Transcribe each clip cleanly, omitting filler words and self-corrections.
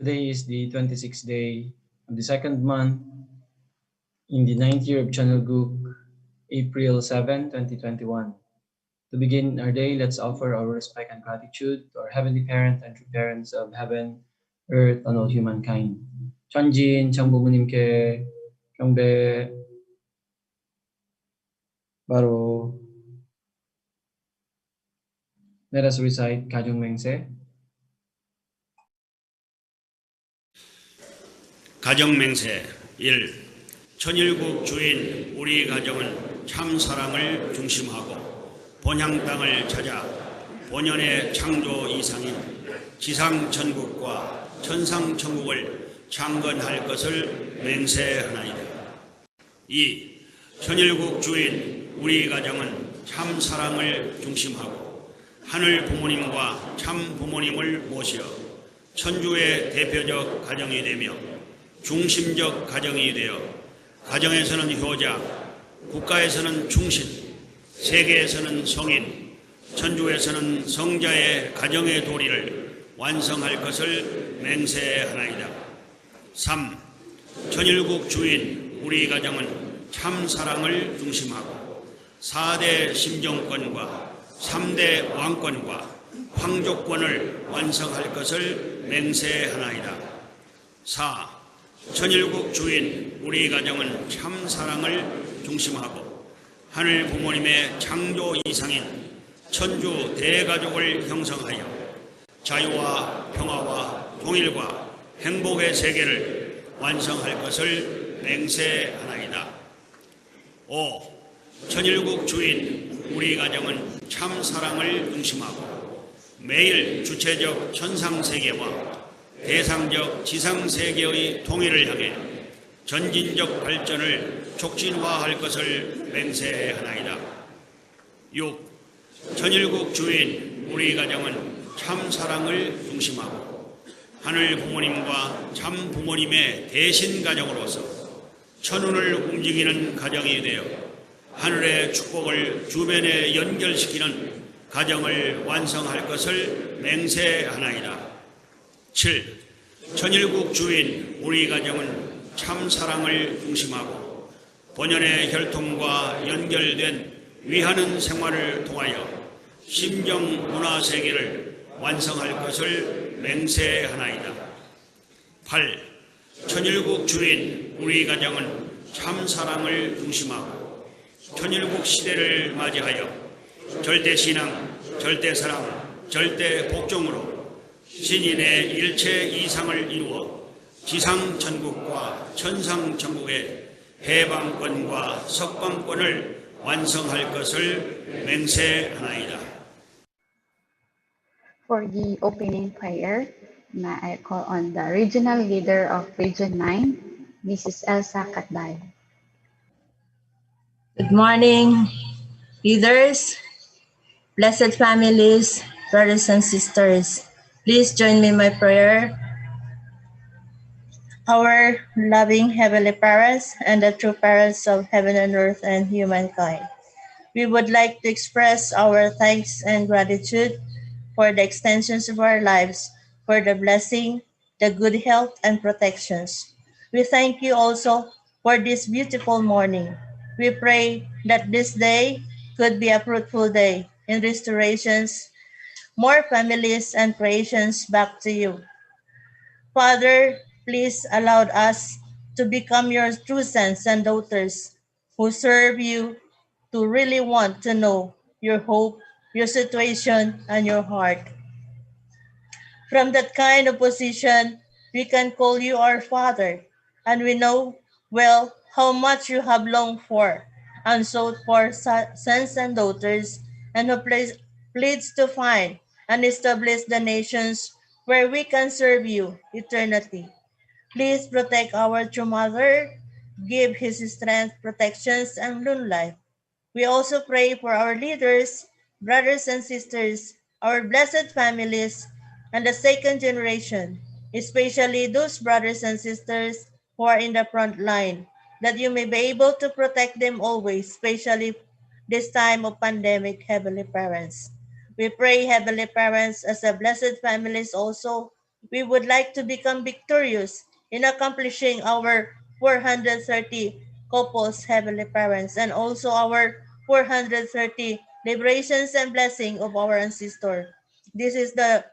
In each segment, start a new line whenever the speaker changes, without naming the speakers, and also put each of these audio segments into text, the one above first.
Today is the 26th day of the second month in the ninth year of Channel Group, April 7, 2021. To begin our day, let's offer our respect and gratitude to our Heavenly Parent and true parents of heaven, earth, and all humankind. 천진 장부모님께 경배. 바로. Let us recite 가정맹세.
가정맹세 1. 천일국 주인 우리 가정은 참 사랑을 중심하고 본향 땅을 찾아 본연의 창조 이상인 지상 천국과 천상 천국을 창건할 것을 맹세하나이다. 2. 천일국 주인 우리 가정은 참 사랑을 중심하고 하늘 부모님과 참 부모님을 모시어 천주의 대표적 가정이 되며 중심적 가정이 되어 가정에서는 효자, 국가에서는 충신, 세계에서는 성인, 천주에서는 성자의 가정의 도리를 완성할 것을 맹세하나이다. 3. 천일국 주인 우리 가정은 참 사랑을 중심하고 4대 심정권과 3대 왕권과 황족권을 완성할 것을 맹세하나이다. 4. 천일국 주인 우리 가정은 참 사랑을 중심하고 하늘 부모님의 창조 이상인 천주 대가족을 형성하여 자유와 평화와 통일과 행복의 세계를 완성할 것을 맹세하나이다. 5. 천일국 주인 우리 가정은 참 사랑을 중심하고 매일 주체적 천상세계와 대상적 지상세계의 통일을 향해 전진적 발전을 촉진화할 것을 맹세하나이다. 6. 천일국 주인 우리 가정은 참 사랑을 중심하고 하늘 부모님과 참 부모님의 대신 가정으로서 천운을 움직이는 가정이 되어 하늘의 축복을 주변에 연결시키는 가정을 완성할 것을 맹세하나이다. 7. 천일국 주인 우리 가정은 참 사랑을 중심하고 본연의 혈통과 연결된 위하는 생활을 통하여 심정 문화 세계를 완성할 것을 맹세하나이다. 8. 천일국 주인 우리 가정은 참 사랑을 중심하고 천일국 시대를 맞이하여 절대신앙, 절대사랑, 절대복종으로 신인의 일체 이상을 이루어 지상천국과 천상천국의 해방권과 석방권을 완성할 것을 맹세하나이다.
For the opening prayer, may I call on the regional leader of Region 9, Mrs. Elsa Katbay.
Good morning, leaders, blessed families, brothers and sisters. Please join me in my prayer. Our loving Heavenly Parents and the true parents of heaven and earth and humankind, we would like to express our thanks and gratitude for the extensions of our lives, for the blessing, the good health and protections. We thank you also for this beautiful morning. We pray that this day could be a fruitful day in restorations, more families and creations back to you. Father, please allow us to become your true sons and daughters who serve you, to really want to know your hope, your situation, and your heart. From that kind of position, we can call you our Father, and we know well how much you have longed for and sought for sons and daughters, and who pleads to find and establish the nations where we can serve you eternally. Please protect our true mother, give his strength, protections, and long life. We also pray for our leaders, brothers and sisters, our blessed families, and the second generation, especially those brothers and sisters who are in the front line, that you may be able to protect them always, especially this time of pandemic, Heavenly Parents. We pray, Heavenly Parents, as a blessed families also, we would like to become victorious in accomplishing our 430 couples, Heavenly Parents, and also our 430 liberations and blessing of our ancestor. This is the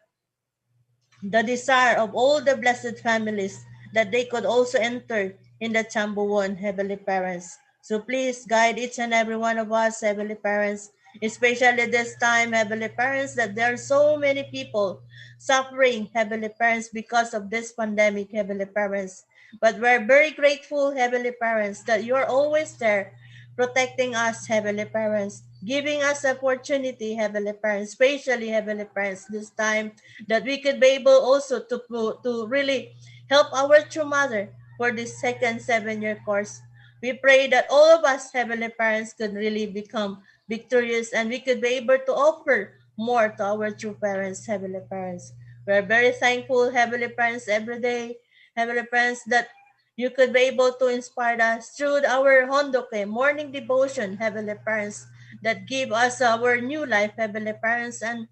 desire of all the blessed families, that they could also enter in the Chambuwon, Heavenly Parents. So please guide each and every one of us, Heavenly Parents, especially this time, Heavenly Parents, that there are so many people suffering, Heavenly Parents, because of this pandemic, Heavenly Parents. But we're very grateful, Heavenly Parents, that you're always there protecting us, Heavenly Parents, giving us opportunity, Heavenly Parents, especially, Heavenly Parents, this time, that we could be able also to really help our true mother for this second 7-year course. We pray that all of us, Heavenly Parents, could really become victorious, and we could be able to offer more to our true parents, Heavenly Parents. We are very thankful, Heavenly Parents, every day, Heavenly Parents, that you could be able to inspire us through our Hondoke morning devotion, Heavenly Parents, that give us our new life, Heavenly Parents, and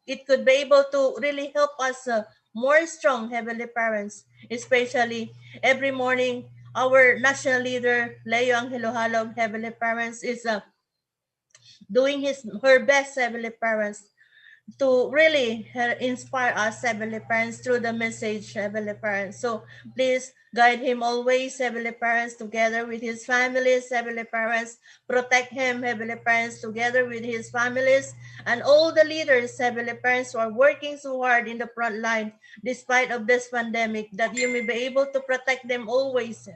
it could be able to really help us more strong, Heavenly Parents, especially every morning. Our national leader, Leo Angelo Halog, Heavenly Parents, is doing her best, Heavenly Parents, to really inspire us, Heavenly Parents, through the message, Heavenly Parents. So please guide him always, Heavenly Parents, together with his families, Heavenly Parents. Protect him, Heavenly Parents, together with his families, and all the leaders, Heavenly Parents, who are working so hard in the front line despite of this pandemic, that you may be able to protect them always,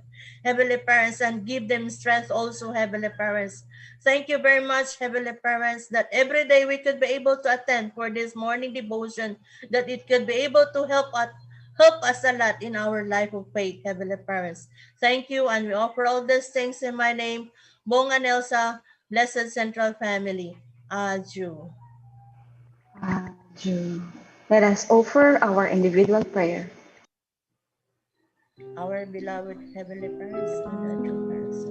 Heavenly Parents, and give them strength also, Heavenly Parents. Thank you very much, Heavenly Parents, that every day we could be able to attend for this morning devotion, that it could be able to help us a lot in our life of faith, Heavenly Parents. Thank you, and we offer all these things in my name, Bong and Elsa, Blessed Central Family. Aju.
Let us offer our individual prayer.
Our beloved Heavenly Parents and our true parents.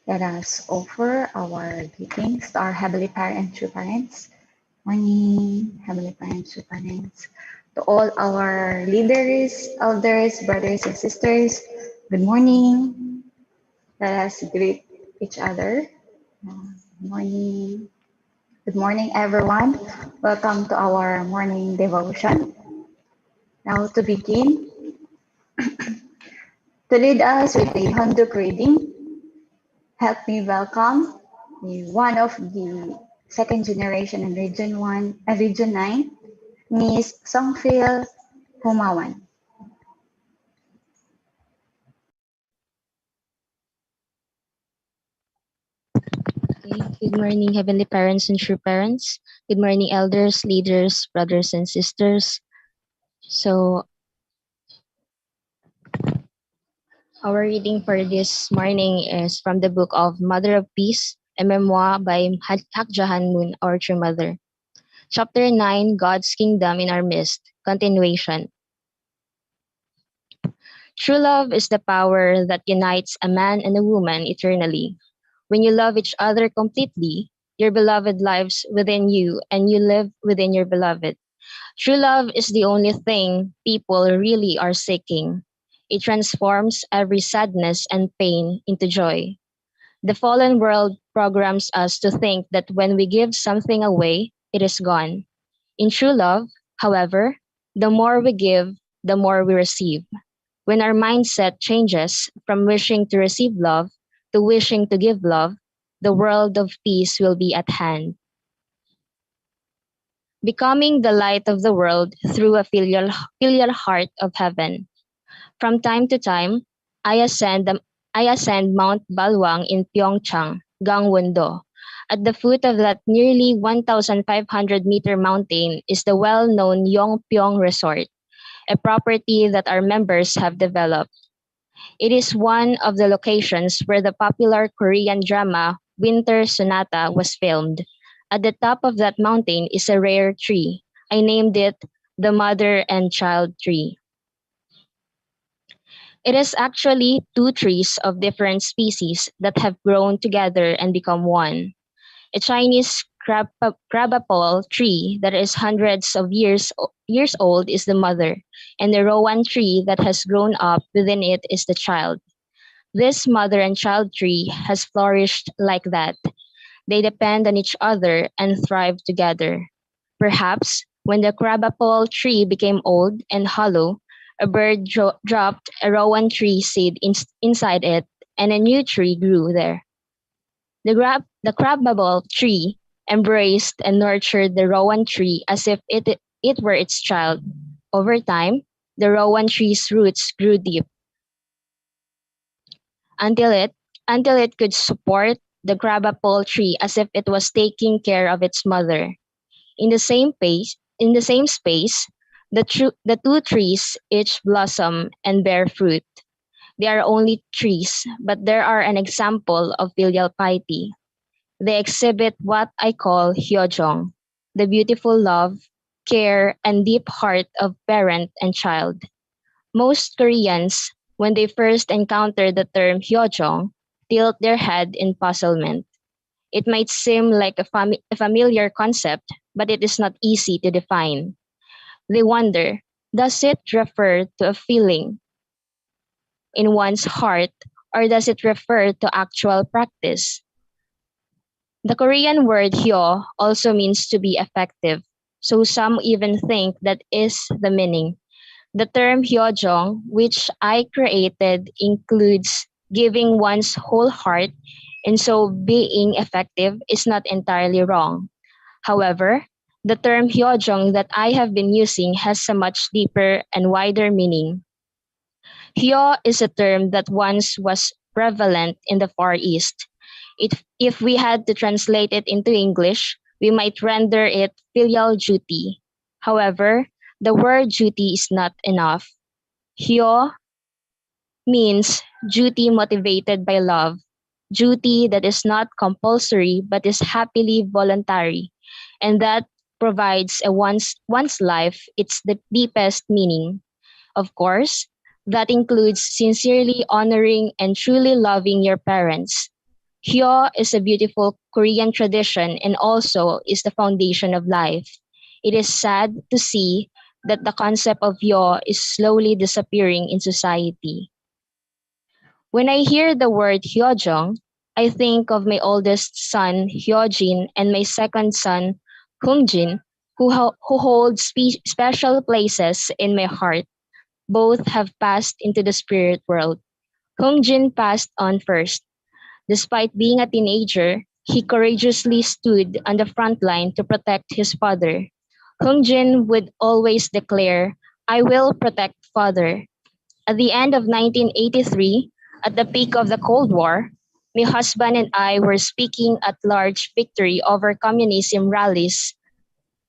Let us offer our greetings to our Heavenly Parents, true parents. Morning, Heavenly Parents, true parents. To all our leaders, elders, brothers and sisters, Good morning. Let us greet each other. Good morning. Good morning, everyone. Welcome to our morning devotion. Now, to begin, to lead us with the Handuk reading, help me welcome one of the second generation in Region 9, Miss Songphil Humawan.
Okay. Good morning, Heavenly Parents and true parents. Good morning, elders, leaders, brothers, and sisters. So, our reading for this morning is from the book of Mother of Peace, a memoir by Hakjahan Moon, our true mother. Chapter 9, God's Kingdom in Our Midst, continuation. True love is the power that unites a man and a woman eternally. When you love each other completely, your beloved lives within you and you live within your beloved. True love is the only thing people really are seeking. It transforms every sadness and pain into joy. The fallen world programs us to think that when we give something away, it is gone. In true love, however, the more we give, the more we receive. When our mindset changes from wishing to receive love to wishing to give love, the world of peace will be at hand. Becoming the light of the world through a filial heart of heaven. From time to time, I ascend Mount Balwang in Pyeongchang, Gangwon-do. At the foot of that nearly 1,500-meter mountain is the well-known Yongpyong Resort, a property that our members have developed. It is one of the locations where the popular Korean drama Winter Sonata was filmed. At the top of that mountain is a rare tree. I named it the mother and child tree. It is actually two trees of different species that have grown together and become one. A Chinese crabapple tree that is hundreds of years old is the mother, and the rowan tree that has grown up within it is the child. This mother and child tree has flourished like that. They depend on each other and thrive together. Perhaps when the crabapple tree became old and hollow, a bird dropped a rowan tree seed inside it, and a new tree grew there. The crabapple tree embraced and nurtured the rowan tree as if it were its child. Over time, the rowan tree's roots grew deep until it until it could support the crabapple tree as if it was taking care of its mother. In the same space, the two trees each blossom and bear fruit. They are only trees, but they are an example of filial piety. They exhibit what I call hyojong, the beautiful love, care, and deep heart of parent and child. Most Koreans, when they first encounter the term hyojong, tilt their head in puzzlement. It might seem like a familiar concept, but it is not easy to define. They wonder, does it refer to a feeling in one's heart, or does it refer to actual practice? The Korean word hyo also means to be effective, so some even think that is the meaning. The term hyojong, which I created, includes giving one's whole heart, and so being effective is not entirely wrong. However, the term hyojong that I have been using has a much deeper and wider meaning. Hyo is a term that once was prevalent in the Far East. If we had to translate it into English, we might render it filial duty. However, the word duty is not enough. Hyo means duty motivated by love, duty that is not compulsory but is happily voluntary, and that provides one's life its deepest meaning. Of course, that includes sincerely honoring and truly loving your parents. Hyo is a beautiful Korean tradition and also is the foundation of life. It is sad to see that the concept of hyo is slowly disappearing in society. When I hear the word Hyojong, I think of my oldest son, Hyojin, and my second son, Hungjin, who hold special places in my heart. Both have passed into the spirit world. Hungjin passed on first. Despite being a teenager, he courageously stood on the front line to protect his father. Hungjin would always declare, "I will protect father." At the end of 1983, at the peak of the Cold War, my husband and I were speaking at large victory over communism rallies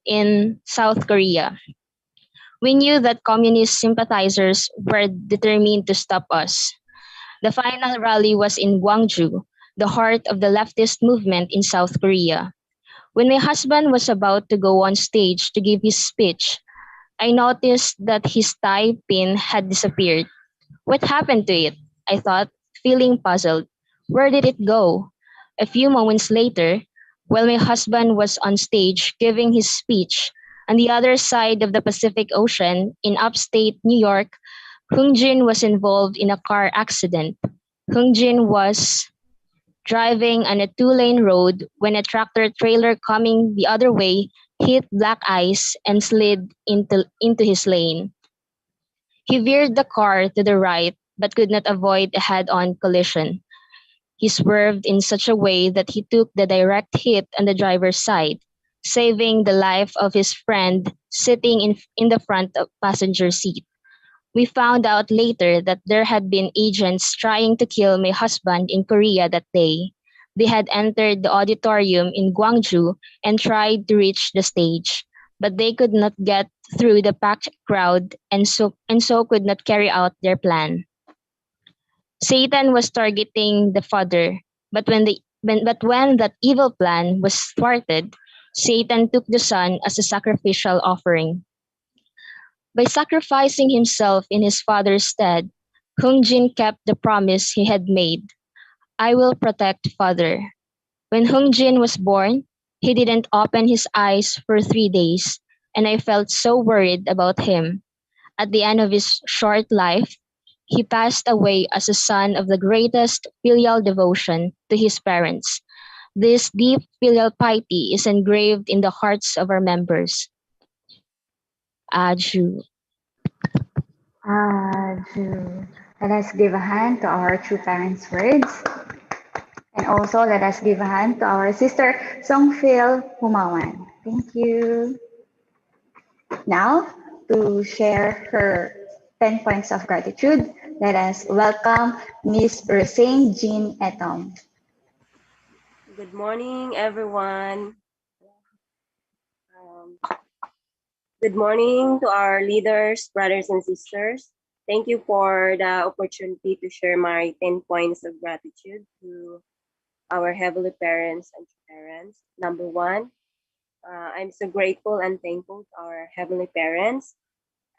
in South Korea. We knew that communist sympathizers were determined to stop us. The final rally was in Gwangju, the heart of the leftist movement in South Korea. When my husband was about to go on stage to give his speech, I noticed that his tie pin had disappeared. What happened to it? I thought, feeling puzzled. Where did it go? A few moments later, while my husband was on stage giving his speech on the other side of the Pacific Ocean in upstate New York, Hungjin was involved in a car accident. Hungjin was driving on a two-lane road when a tractor trailer coming the other way hit black ice and slid into his lane. He veered the car to the right but could not avoid a head-on collision. He swerved in such a way that he took the direct hit on the driver's side, saving the life of his friend sitting in the front passenger seat. We found out later that there had been agents trying to kill my husband in Korea that day. They had entered the auditorium in Gwangju and tried to reach the stage, but they could not get through the packed crowd and so could not carry out their plan. Satan was targeting the father, but when that evil plan was thwarted, Satan took the son as a sacrificial offering. By sacrificing himself in his father's stead, Hungjin kept the promise he had made. "I will protect father." When Hungjin was born, he didn't open his eyes for 3 days, and I felt so worried about him. At the end of his short life, he passed away as a son of the greatest filial devotion to his parents. This deep filial piety is engraved in the hearts of our members. Aju.
Ju. Let us give a hand to our true parents' words. And also let us give a hand to our sister Songphil Humawan. Thank you. Now, to share her 10 points of gratitude, let us welcome Miss Rosane Jean Etom.
Good morning, everyone. Um, Good morning to our leaders, brothers and sisters. Thank you for the opportunity to share my 10 points of gratitude to our heavenly parents and parents. Number one, I'm so grateful and thankful to our heavenly parents,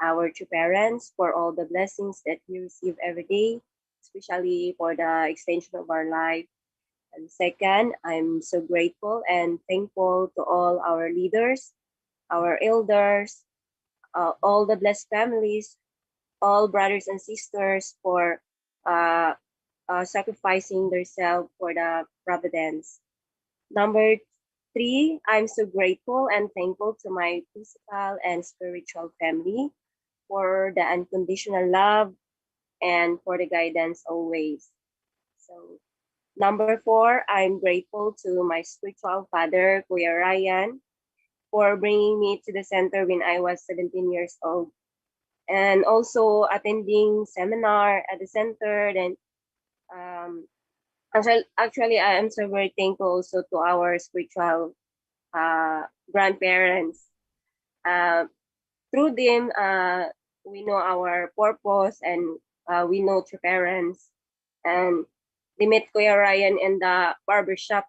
our true parents, for all the blessings that we receive every day, especially for the extension of our life. And second, I'm so grateful and thankful to all our leaders, our elders, all the blessed families, all brothers and sisters for uh, sacrificing themselves for the providence. Number three, I'm so grateful and thankful to my physical and spiritual family for the unconditional love and for the guidance always. So number four, I'm grateful to my spiritual father, Kuya Ryan, for bringing me to the center when I was 17 years old. And also attending seminar at the center. Then actually I am so very thankful also to our spiritual grandparents. Uh, Through them, we know our purpose and we know true parents. And they met Kuya Ryan in the barber shop.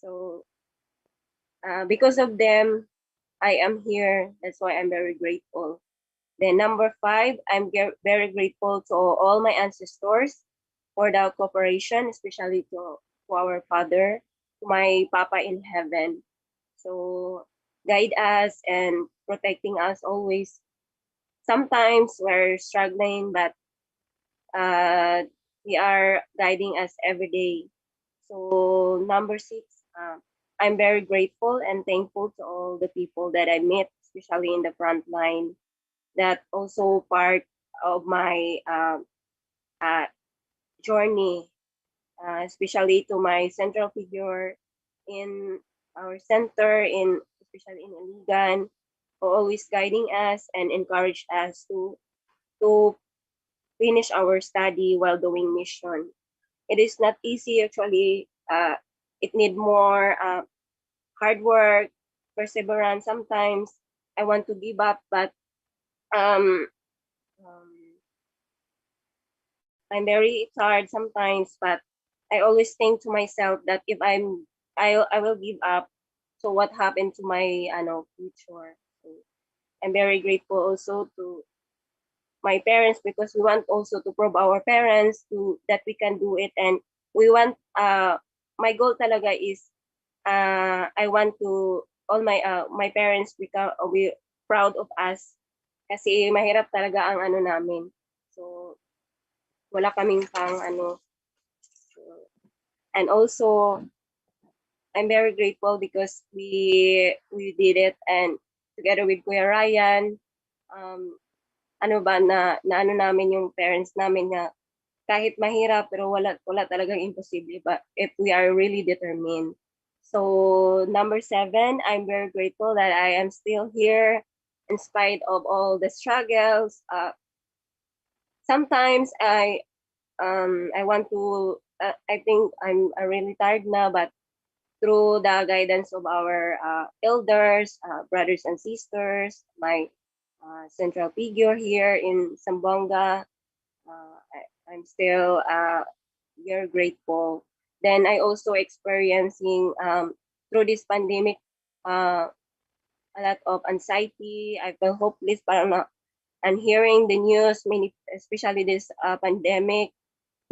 So because of them, I am here. That's why I'm very grateful. Then number five, I'm very grateful to all my ancestors for the cooperation, especially to our father, to my Papa in heaven. So guide us and protecting us always. Sometimes we're struggling, but they are guiding us every day. So number 6, I'm very grateful and thankful to all the people that I met, especially in the front line, that also part of my journey, especially to my central figure in our center, in especially in Iligan, who always guiding us and encourage us to finish our study while doing mission. It is not easy actually. It need more hard work, perseverance. Sometimes I want to give up, but um, um, I'm very tired sometimes. But I always think to myself that if I will give up. So what happened to my future? So I'm very grateful also to my parents, because we want also to prove our parents to that we can do it, and we want my goal talaga is I want to all my parents become we proud of us, kasi mahirap talaga ang ano namin. So wala kaming pang and also I'm very grateful because we did it, and together with Kuya Ryan, ano ba na ano namin yung parents namin na kahit mahirap pero wala talagang imposible but if we are really determined. So number 7, I'm very grateful that I am still here in spite of all the struggles. Sometimes I want to I think I'm really tired now, but through the guidance of our elders, brothers and sisters, my central figure here in Zamboanga, I'm still very grateful. Then I also experiencing through this pandemic a lot of anxiety. I feel hopeless, parang and hearing the news, many, especially this pandemic,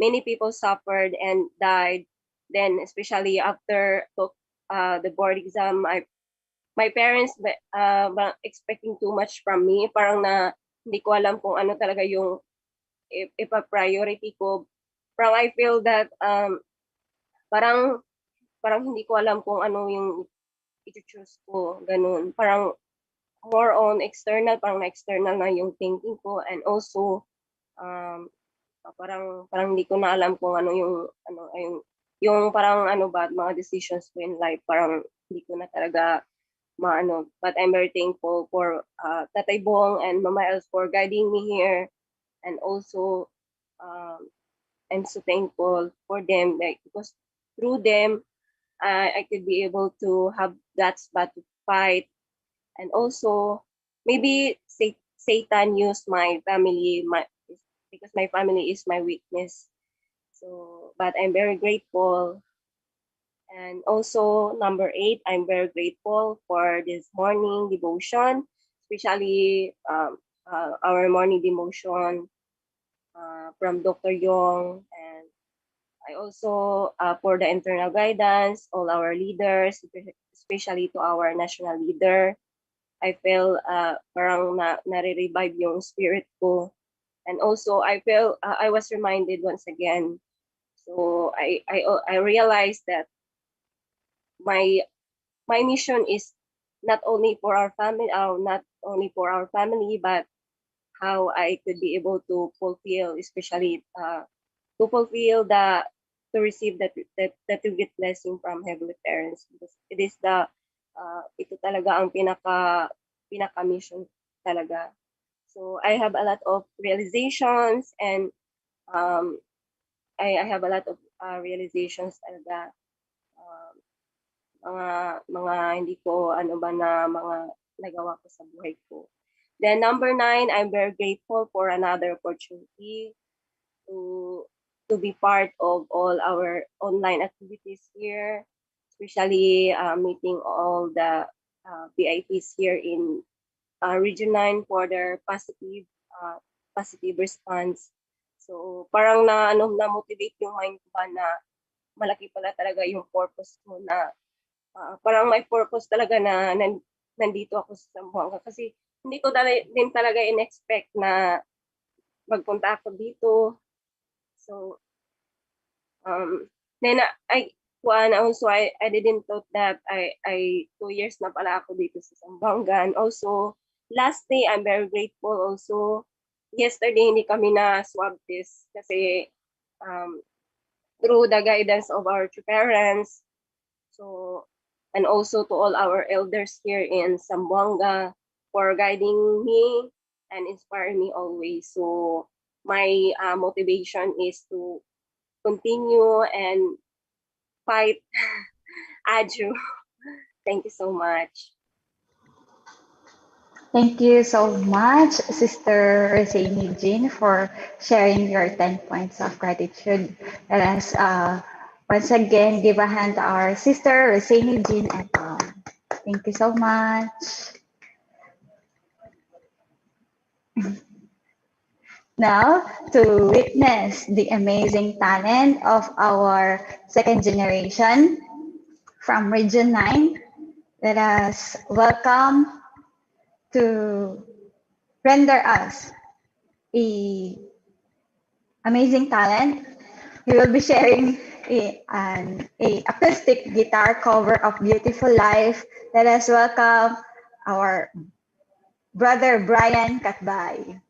many people suffered and died. Then especially after the board exam, my parents expecting too much from me. Parang na hindi ko alam kung ano talaga yung if a priority ko. Parang I feel that parang hindi ko alam kung ano yung i-choose ko, ganun. Parang more on external, parang na-external na yung thinking ko, and also parang hindi ko na alam kung ano yung parang ano ba mga decisions ko in life, parang hindi ko na talaga maano. But I'm very thankful for Tatay Bong and Mama Els for guiding me here, and also I'm so thankful for them, like because through them I could be able to have that spot to fight, and also maybe Satan used my family, because my family is my weakness. So, but I'm very grateful. And also number 8, I'm very grateful for this morning devotion, especially our morning devotion from Dr. Yong, and I also for the internal guidance, all our leaders, especially to our national leader. I feel parang nare-revive yung spirit ko. And also I feel I was reminded once again. So I realized that my mission is not only for our family, but how I could be able to fulfill, especially to fulfill to receive that tribute blessing from heavenly parents, because it is the ito talaga ang pinaka mission talaga. So I have a lot of realizations, and I have a lot of realizations talaga, mga hindi ko ano ba na mga nagawa ko sa buhay ko. Then number 9, I'm very grateful for another opportunity to be part of all our online activities here, especially meeting all the VIPs here in Region 9 for their positive response. So parang na-motivate yung mind ko ba na malaki pala talaga yung purpose ko, na parang may purpose talaga na nandito ako sa Zamboanga, kasi hindi ko din talaga in-expect na magpunta ako dito. So Then I didn't thought that I 2 years na pala ako dito sa Zamboanga. And also last day I'm very grateful also. Yesterday hindi kami na swab test kasi through the guidance of our two parents. So, and also to all our elders here in Zamboanga for guiding me and inspiring me always. So my motivation is to continue and fight Aju. Thank you so much.
Thank you so much, Sister Rosini Jean, for sharing your 10 points of gratitude. Let us once again give a hand to our sister Rosini Jean and thank you so much. Now, to witness the amazing talent of our second generation from Region 9, let us welcome to render us a amazing talent. We will be sharing an acoustic guitar cover of Beautiful Life. Let us welcome our brother Brian Katbay.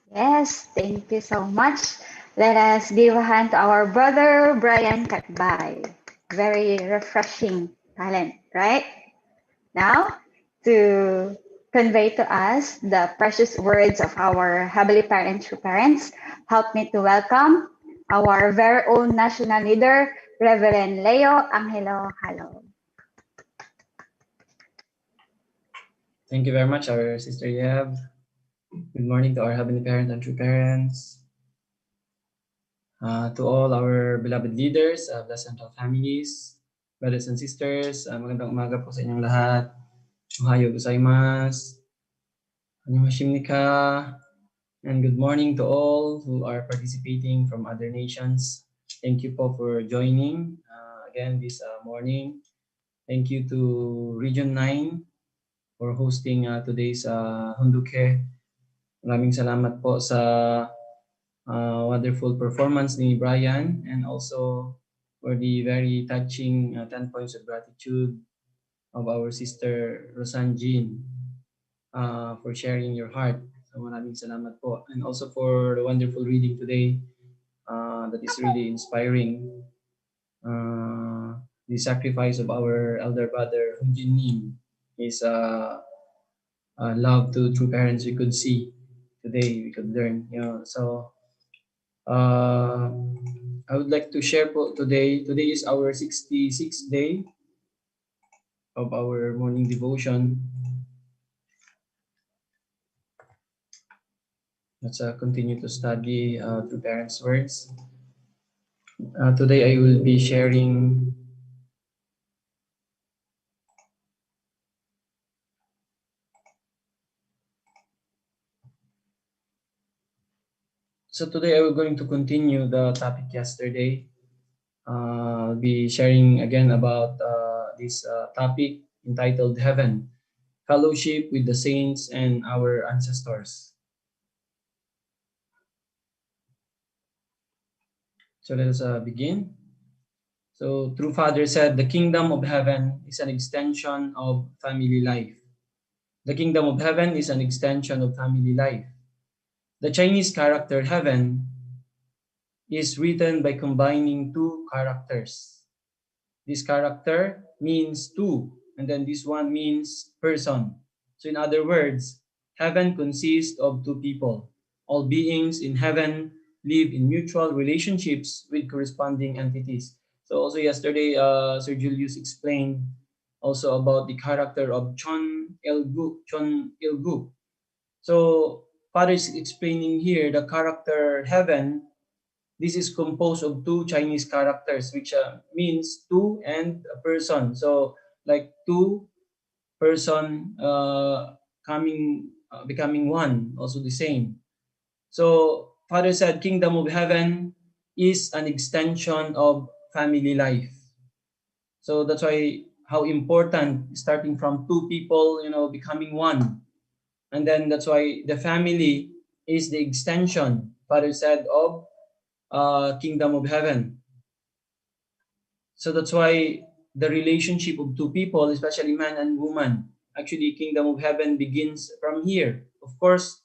Yes, thank you so much. Let us give a hand to our brother Brian Katbay. Very refreshing talent, right? Now, to convey to us the precious words of our Heavenly Parent, true parents, help me to welcome our very own national leader, Reverend Leo Angelo Halo.
Thank you very much, our Sister Yeb. Good morning to our Heavenly Parent and true parents. To all our beloved leaders, blessed and families, brothers and sisters, magandang umaga po sa inyong lahat. Ohayo gozaimasu. Annyeonghaseyo nika. And good morning to all who are participating from other nations. Thank you po for joining again this morning. Thank you to Region 9 for hosting today's Hunduke. Maraming salamat po sa wonderful performance ni Brian, and also for the very touching 10 points of gratitude of our sister Rosan Jean for sharing your heart. So maraming salamat po. And also for the wonderful reading today that is really inspiring. The sacrifice of our elder brother Hung Jin Nim is love to true parents we could see today, we could learn. So I would like to share po today. Today is our 66th day of our morning devotion. Let's continue to study through parents' words. Today I will be sharing today I will going to continue the topic yesterday. I'll be sharing again about this topic entitled Heaven, Fellowship with the Saints and Our Ancestors. So let us begin. So, True Father said, the kingdom of heaven is an extension of family life. The kingdom of heaven is an extension of family life. The Chinese character heaven is written by combining two characters. This character means two, and then this one means person. So in other words, heaven consists of two people. All beings in heaven live in mutual relationships with corresponding entities. So also yesterday, Sir Julius explained also about the character of Chon Il-guk. So Father is explaining here the character heaven. This is composed of two Chinese characters, which means two and a person. So like two person becoming one, also the same. So Father said, kingdom of heaven is an extension of family life. So that's why how important starting from two people, becoming one. And then that's why the family is the extension, Father said, of kingdom of heaven. So that's why the relationship of two people, especially man and woman, actually kingdom of heaven begins from here. Of course,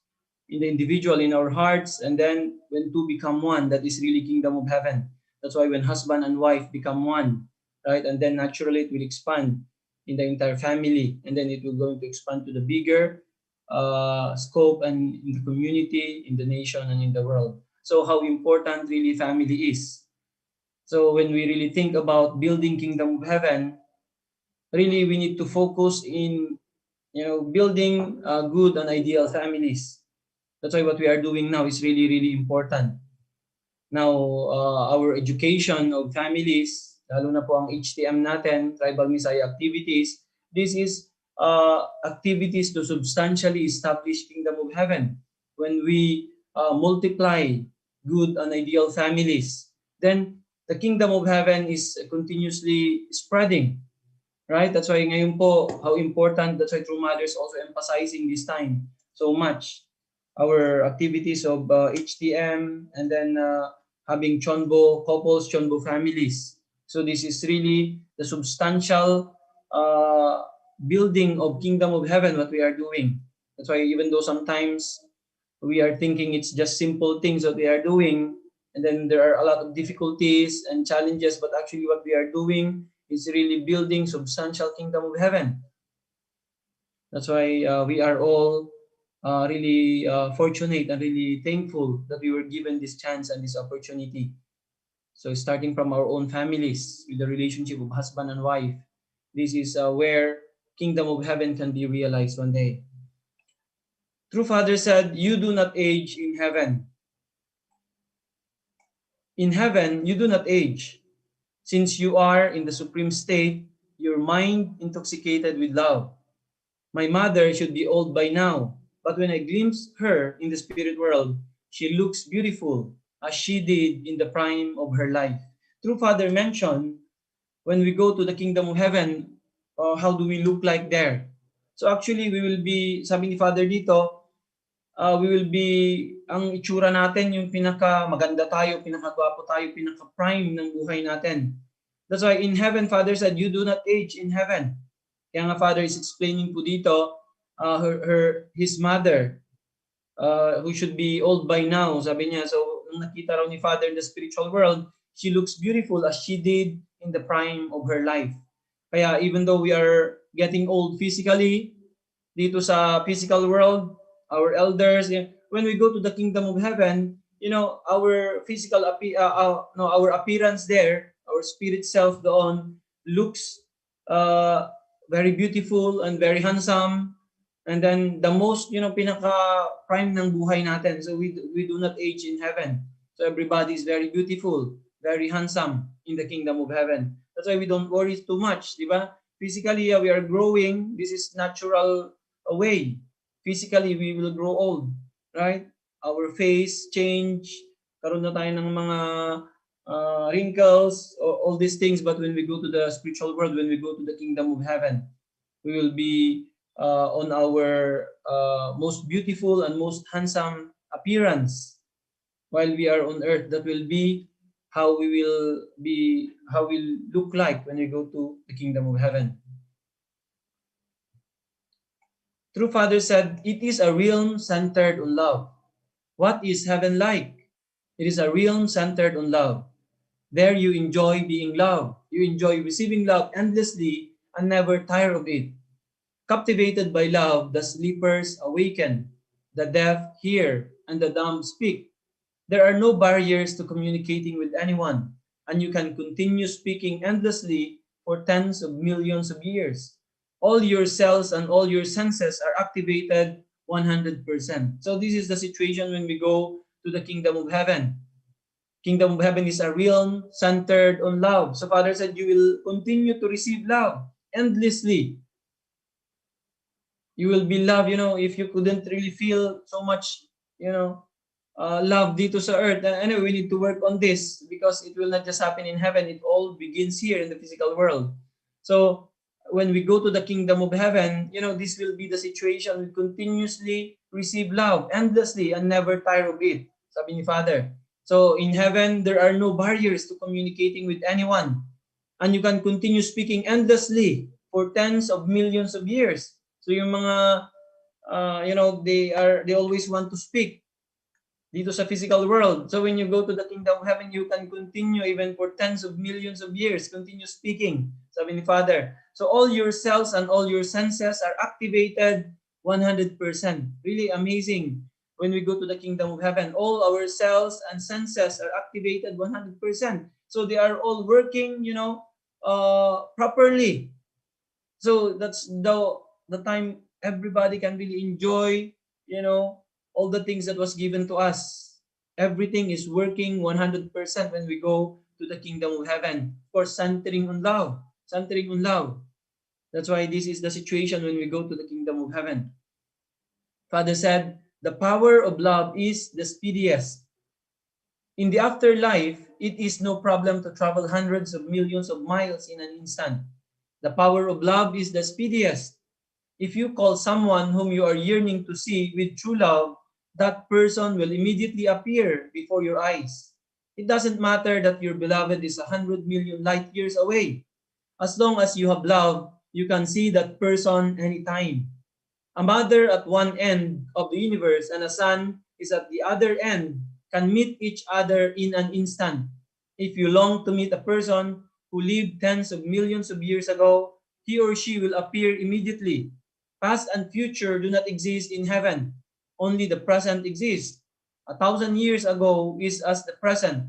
in the individual, in our hearts, and then when two become one, that is really kingdom of heaven. That's why when husband and wife become one, right? And then naturally it will expand in the entire family, and then it will going to expand to the bigger scope and in the community, in the nation, and in the world. So how important really family is. So when we really think about building kingdom of heaven, really we need to focus in building good and ideal families. That's why what we are doing now is really really important. Now our education of families, lalo na po ang HTM natin, Tribal Messiah activities, this is activities to substantially establish kingdom of heaven. When we multiply good and ideal families, then the kingdom of heaven is continuously spreading, right? That's why ngayon po, how important, that's why True Mother is also emphasizing this time so much. Our activities of HTM, and then having Chonbo couples, Chonbo families. So this is really the substantial building of kingdom of heaven, what we are doing. That's why even though sometimes we are thinking it's just simple things that we are doing, and then there are a lot of difficulties and challenges, but actually what we are doing is really building substantial kingdom of heaven. That's why we are all really fortunate and really thankful that we were given this chance and this opportunity. So starting from our own families with the relationship of husband and wife, this is where kingdom of heaven can be realized one day. True Father said, you do not age in heaven. In heaven, you do not age. Since you are in the supreme state, your mind intoxicated with love. My mother should be old by now, but when I glimpse her in the spirit world, she looks beautiful as she did in the prime of her life. True Father mentioned, when we go to the kingdom of heaven, how do we look like there? So actually, we will be, sabi ni Father dito, we will be, ang itsura natin, yung pinaka maganda tayo, pinaka-gwapo tayo, pinaka-prime ng buhay natin. That's why in heaven, Father said, you do not age in heaven. Kaya nga Father is explaining po dito, his mother, who should be old by now, sabi niya. So, nung nakita raw ni Father in the spiritual world, she looks beautiful as she did in the prime of her life. Kaya even though we are getting old physically, dito sa physical world, our elders, when we go to the kingdom of heaven, our physical, our appearance there, our spirit self doon looks very beautiful and very handsome. And then the most, pinaka-prime ng buhay natin. So we do not age in heaven. So everybody is very beautiful, very handsome in the kingdom of heaven. That's why we don't worry too much, di ba? Physically, we are growing. This is natural way. Physically, we will grow old, right? Our face change. Karoon na tayo ng mga wrinkles, all these things. But when we go to the spiritual world, when we go to the kingdom of heaven, we will be on our most beautiful and most handsome appearance while we are on earth. That will be how we'll look like when we go to the kingdom of heaven. True Father said, it is a realm centered on love. What is heaven like? It is a realm centered on love. There you enjoy being loved. You enjoy receiving love endlessly and never tire of it. Captivated by love, the sleepers awaken, the deaf hear, and the dumb speak. There are no barriers to communicating with anyone, and you can continue speaking endlessly for tens of millions of years. All your cells and all your senses are activated 100%. So this is the situation when we go to the kingdom of heaven. Kingdom of heaven is a realm centered on love. So Father said, you will continue to receive love endlessly. You will be loved, if you couldn't really feel so much, love dito sa earth. Anyway, we need to work on this because it will not just happen in heaven. It all begins here in the physical world. So when we go to the kingdom of heaven, this will be the situation. We continuously receive love endlessly and never tire of it. Sabi ni Father. So in heaven, there are no barriers to communicating with anyone. And you can continue speaking endlessly for tens of millions of years. So yung mga, they always want to speak dito sa physical world. So when you go to the kingdom of heaven, you can continue even for tens of millions of years, continue speaking, sabi ni Father. So all your cells and all your senses are activated 100%. Really amazing. When we go to the kingdom of heaven, all our cells and senses are activated 100%. So they are all working, properly. So that's the time everybody can really enjoy, all the things that was given to us. Everything is working 100% when we go to the kingdom of heaven. Of course, centering on love. Centering on love. That's why this is the situation when we go to the kingdom of heaven. Father said, the power of love is the speediest. In the afterlife, it is no problem to travel hundreds of millions of miles in an instant. The power of love is the speediest. If you call someone whom you are yearning to see with true love, that person will immediately appear before your eyes. It doesn't matter that your beloved is 100 million light years away. As long as you have love, you can see that person anytime. A mother at one end of the universe and a son is at the other end can meet each other in an instant. If you long to meet a person who lived tens of millions of years ago, he or she will appear immediately. Past and future do not exist in heaven. Only the present exists. 1,000 years ago is as the present.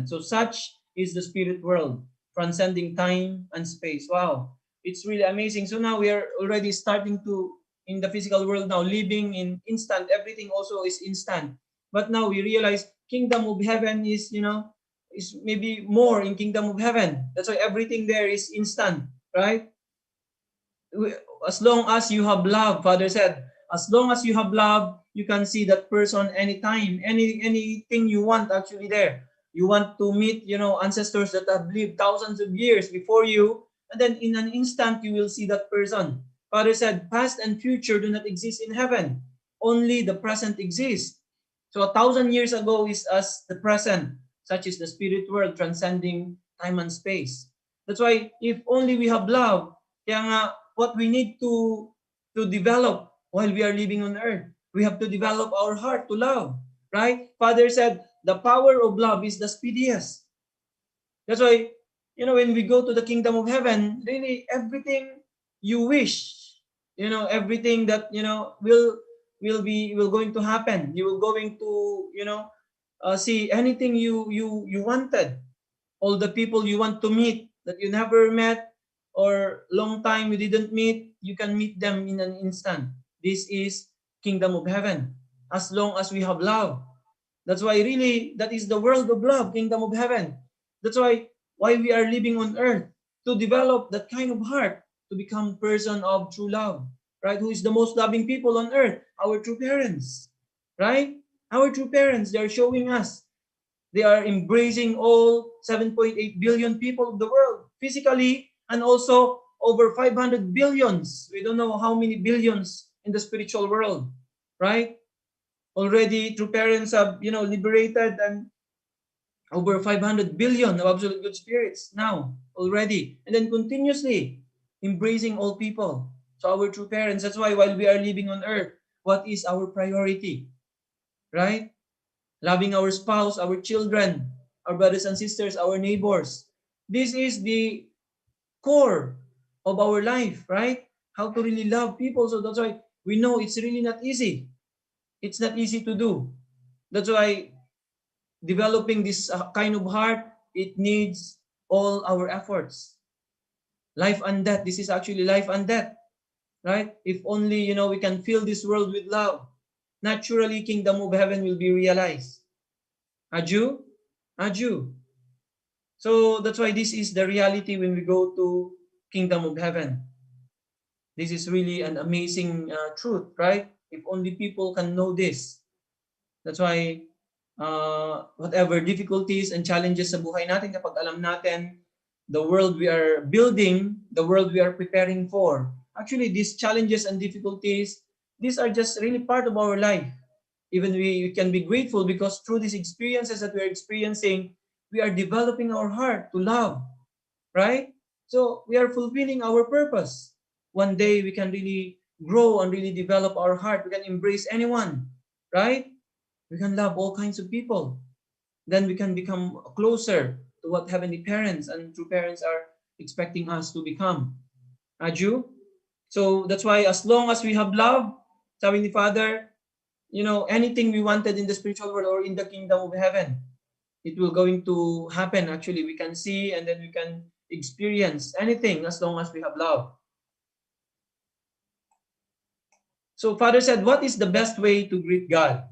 So such is the spirit world, transcending time and space. Wow, it's really amazing. So now we are already starting to, in the physical world now, living in instant. Everything also is instant. But now we realize kingdom of heaven is, is maybe more in kingdom of heaven. That's why everything there is instant, right? As long as you have love, Father said, as long as you have love, you can see that person anytime, anything you want actually there. You want to meet, ancestors that have lived thousands of years before you, and then in an instant you will see that person. Father said, past and future do not exist in heaven. Only the present exists. So 1,000 years ago is as the present, such is the spirit world transcending time and space. That's why if only we have love, kaya nga, what we need to develop while we are living on earth, we have to develop our heart to love, right? Father said, the power of love is the speediest. That's why, when we go to the kingdom of heaven, really everything you wish, everything that, will going to happen. You will going to, see anything you wanted. All the people you want to meet that you never met or long time you didn't meet, you can meet them in an instant. This is kingdom of heaven. As long as we have love. That's why really, that is the world of love, kingdom of heaven. That's why we are living on earth, to develop that kind of heart, to become person of true love, right? Who is the most loving people on earth? Our true parents, right? Our true parents, they are showing us. They are embracing all 7.8 billion people of the world physically, and also over 500 billions. We don't know how many billions in the spiritual world, right? Already true parents have, liberated and over 500 billion of absolute good spirits now already, and then continuously embracing all people. So our true parents, that's why while we are living on earth, what is our priority, right? Loving our spouse, our children, our brothers and sisters, our neighbors. This is the core of our life, right? How to really love people. So that's why we know it's really not easy. It's not easy to do. That's why developing this kind of heart, it needs all our efforts. Life and death. This is actually life and death, right? If only, we can fill this world with love, naturally kingdom of heaven will be realized. Aju? Aju. So that's why this is the reality when we go to kingdom of heaven. This is really an amazing truth, right? If only people can know this. That's why whatever difficulties and challenges sa buhay natin, kapag alam natin the world we are building, the world we are preparing for, actually these challenges and difficulties, these are just really part of our life. Even we can be grateful because through these experiences that we are experiencing, we are developing our heart to love, right? So we are fulfilling our purpose. One day we can really grow and really develop our heart. We can embrace anyone, right? We can love all kinds of people. Then we can become closer to what heavenly parents and true parents are expecting us to become. Aju? So that's why as long as we have love, sabi ni Father, anything we wanted in the spiritual world or in the kingdom of heaven, it will going to happen. Actually, we can see and then we can experience anything as long as we have love. So Father said, what is the best way to greet God?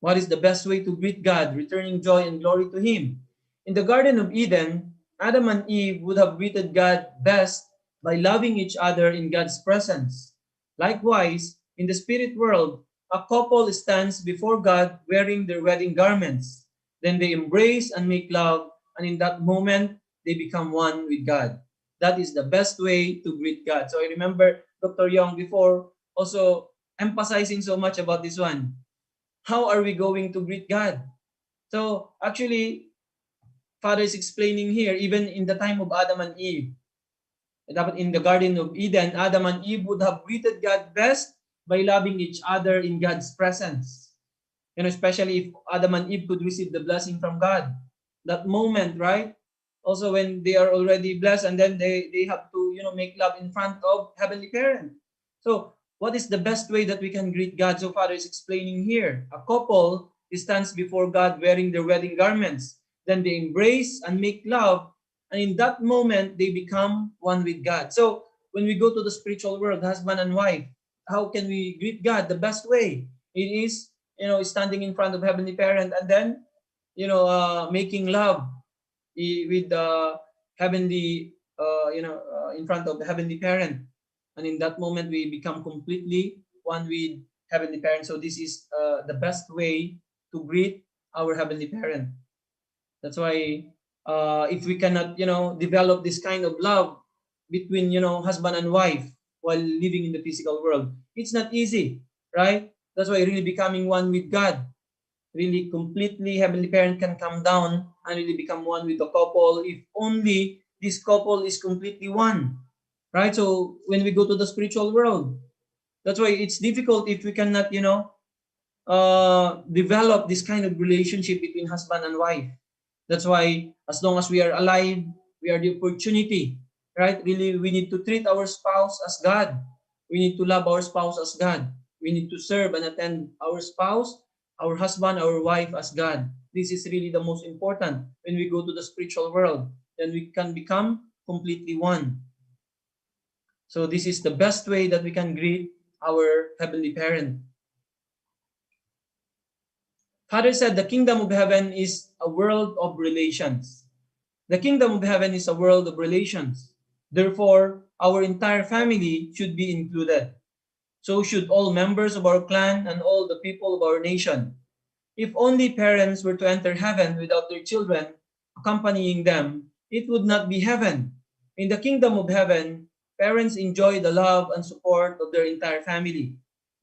What is the best way to greet God, returning joy and glory to Him? In the Garden of Eden, Adam and Eve would have greeted God best by loving each other in God's presence. Likewise, in the spirit world, a couple stands before God wearing their wedding garments. Then they embrace and make love, and in that moment, they become one with God. That is the best way to greet God. So I remember Dr. Young before also emphasizing so much about this one. How are we going to greet God? So actually, Father is explaining here, even in the time of Adam and Eve, in the Garden of Eden, Adam and Eve would have greeted God best by loving each other in God's presence. Especially if Adam and Eve could receive the blessing from God. That moment, right? Also when they are already blessed and then they have to, make love in front of Heavenly Parent. So what is the best way that we can greet God? So Father is explaining here. A couple stands before God wearing their wedding garments. Then they embrace and make love. And in that moment, they become one with God. So when we go to the spiritual world, husband and wife, how can we greet God? The best way, it is, standing in front of Heavenly Parent and then, making love with the heavenly, in front of the Heavenly Parent. And in that moment, we become completely one with Heavenly Parent. So this is the best way to greet our Heavenly Parent. That's why if we cannot, develop this kind of love between, husband and wife while living in the physical world, it's not easy, right? That's why really becoming one with God, really completely Heavenly Parent can come down and really become one with the couple if only this couple is completely one, right? So when we go to the spiritual world, that's why it's difficult if we cannot, develop this kind of relationship between husband and wife. That's why as long as we are alive, we are the opportunity, right? Really, we need to treat our spouse as God. We need to love our spouse as God. We need to serve and attend our spouse, our husband, our wife as God. This is really the most important when we go to the spiritual world. Then we can become completely one. So this is the best way that we can greet our heavenly parent. Father said the kingdom of heaven is a world of relations. The kingdom of heaven is a world of relations. Therefore, our entire family should be included. So should all members of our clan and all the people of our nation. If only parents were to enter heaven without their children accompanying them, it would not be heaven. In the kingdom of heaven, parents enjoy the love and support of their entire family.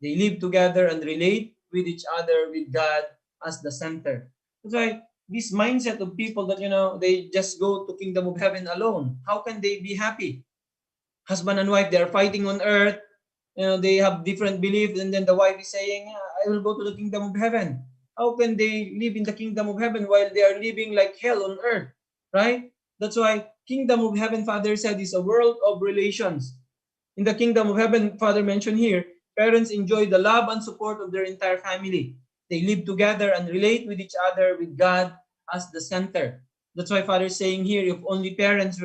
They live together and relate with each other with God as the center. That's why this mindset of people that, they just go to kingdom of heaven alone, how can they be happy? Husband and wife, they are fighting on earth. They have different beliefs, and then the wife is saying, I will go to the kingdom of heaven. How can they live in the kingdom of heaven while they are living like hell on earth? Right? That's why kingdom of heaven, Father said, is a world of relations. In the kingdom of heaven, Father mentioned here, parents enjoy the love and support of their entire family. They live together and relate with each other with God as the center. That's why Father is saying here, if only parents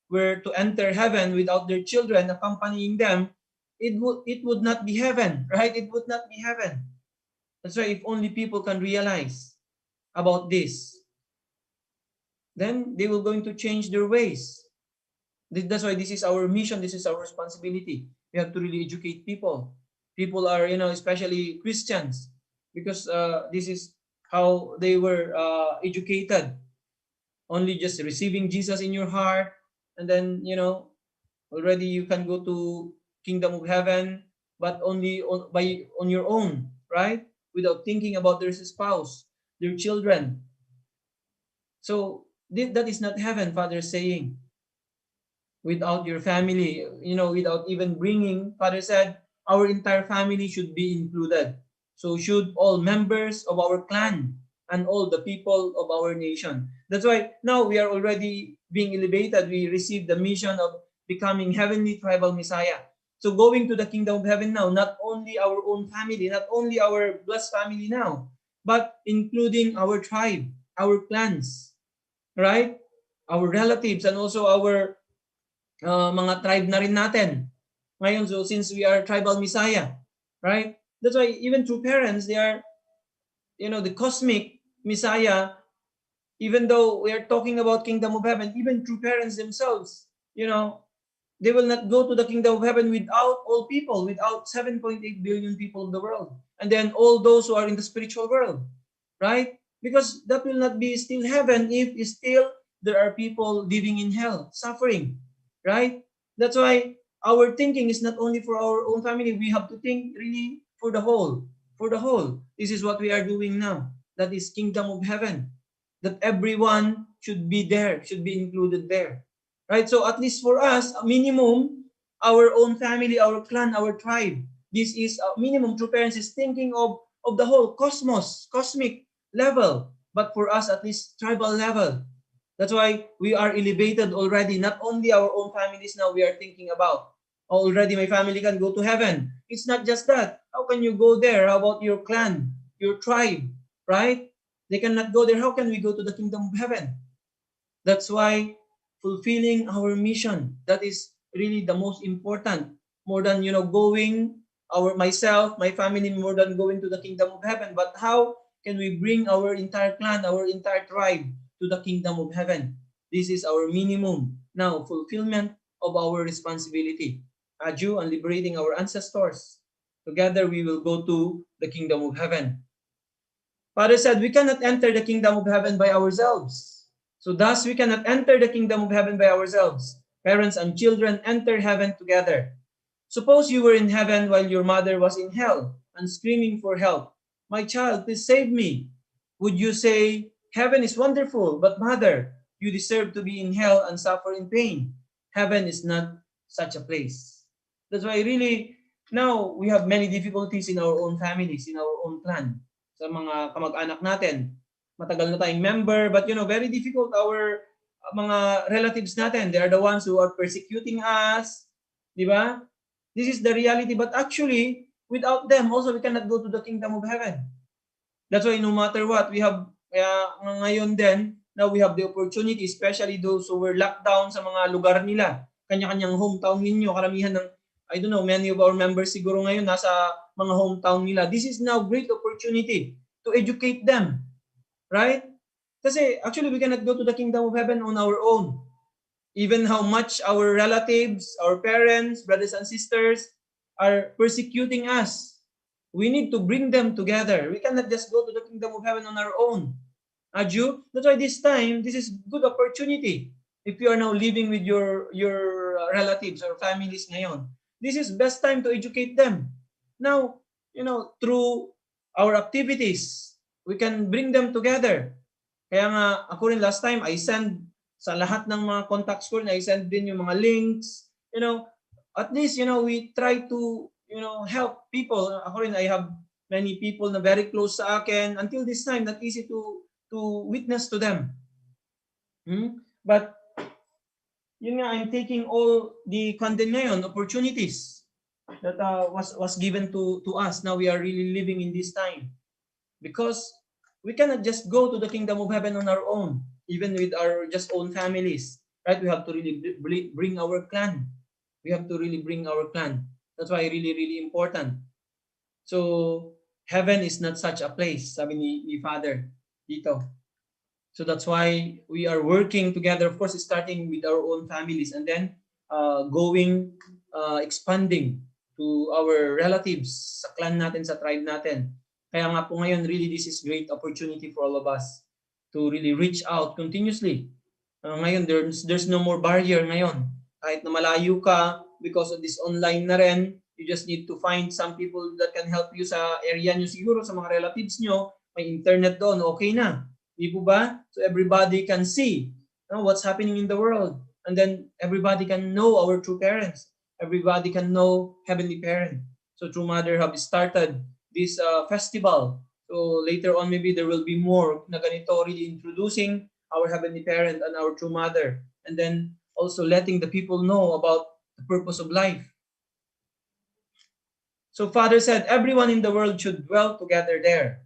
were to enter heaven without their children accompanying them, it would not be heaven, right? It would not be heaven. That's why if only people can realize about this, then they will going to change their ways. That's why this is our mission. This is our responsibility. We have to really educate people. People are, especially Christians, because this is how they were educated. Only just receiving Jesus in your heart, and then, already you can go to kingdom of heaven, but only on your own, right? Without thinking about their spouse, their children. So that is not heaven, Father is saying. Without your family, without even bringing, Father said, our entire family should be included. So should all members of our clan and all the people of our nation. That's why now we are already being elevated. We received the mission of becoming heavenly tribal Messiah. So going to the kingdom of heaven now, not only our own family, not only our blessed family now, but including our tribe, our clans, right? Our relatives and also our mga tribe na rin natin. Ngayon, so since we are tribal Messiah, right? That's why even true parents, they are, the cosmic Messiah, even though we are talking about kingdom of heaven, even true parents themselves, they will not go to the kingdom of heaven without all people, without 7.8 billion people of the world. And then all those who are in the spiritual world, right? Because that will not be still heaven if still there are people living in hell, suffering, right? That's why our thinking is not only for our own family. We have to think really for the whole, for the whole. This is what we are doing now. That is kingdom of heaven. That everyone should be there, should be included there. Right? So at least for us, a minimum, our own family, our clan, our tribe. This is a minimum. True parents is thinking of the whole cosmos, cosmic level. But for us, at least tribal level. That's why we are elevated already. Not only our own families now we are thinking about. Already my family can go to heaven. It's not just that. How can you go there? How about your clan, your tribe, right? They cannot go there. How can we go to the kingdom of heaven? That's why fulfilling our mission, that is really the most important, more than going myself, my family, more than going to the kingdom of heaven. But how can we bring our entire clan, our entire tribe to the kingdom of heaven? This is our minimum now, fulfillment of our responsibility. Aju and liberating our ancestors. Together we will go to the kingdom of heaven. Father said we cannot enter the kingdom of heaven by ourselves. So thus we cannot enter the kingdom of heaven by ourselves. Parents and children enter heaven together. Suppose you were in heaven while your mother was in hell and screaming for help. My child, please save me. Would you say, heaven is wonderful, but mother, you deserve to be in hell and suffer in pain. Heaven is not such a place. That's why really, now we have many difficulties in our own families, in our own clan. Sa mga kamag-anak natin, matagal na tayong member, but very difficult our mga relatives natin. They are the ones who are persecuting us, di ba? This is the reality, but actually, without them, also we cannot go to the kingdom of heaven. That's why no matter what, we have, ngayon din, now we have the opportunity, especially those who were locked down sa mga lugar nila. kanya-kanyang hometown ninyo. Karamihan ng, I don't know, many of our members siguro ngayon nasa mga hometown nila. This is now great opportunity to educate them. Right? Kasi actually we cannot go to the kingdom of heaven on our own. Even how much our relatives, our parents, brothers and sisters are persecuting us, we need to bring them together. We cannot just go to the kingdom of heaven on our own. Aju, that's why this time, this is good opportunity. If you are now living with your relatives or families ngayon, this is best time to educate them. Now, through our activities, we can bring them together. Kaya nga, ako rin last time, I send sa lahat ng mga contacts ko, I send din yung mga links, at least, we try to, help people. Ako rin, I have many people na very close sa akin. Until this time, not easy to witness to them. But, yun nga, I'm taking all the content ngayon, opportunities that was given to us. Now we are really living in this time. Because we cannot just go to the kingdom of heaven on our own, even with our just own families. Right? We have to really bring our clan. We have to really bring our clan. That's why really, really important. So, heaven is not such a place, sabi ni Father dito. So that's why we are working together, of course, starting with our own families and then expanding to our relatives, sa clan natin, sa tribe natin. Kaya nga po ngayon, really, this is great opportunity for all of us to really reach out continuously. Ngayon, there's no more barrier ngayon. Kahit na malayo ka, because of this online na rin, you just need to find some people that can help you sa area nyo siguro, sa mga relatives nyo, may internet doon, okay na. Di po ba? So everybody can see what's happening in the world. And then everybody can know our true parents. Everybody can know Heavenly Parent. So True Mother have started this festival. So later on, maybe there will be more na ganito, really introducing our Heavenly Parent and our True Mother. And then also letting the people know about the purpose of life. So Father said, everyone in the world should dwell together there.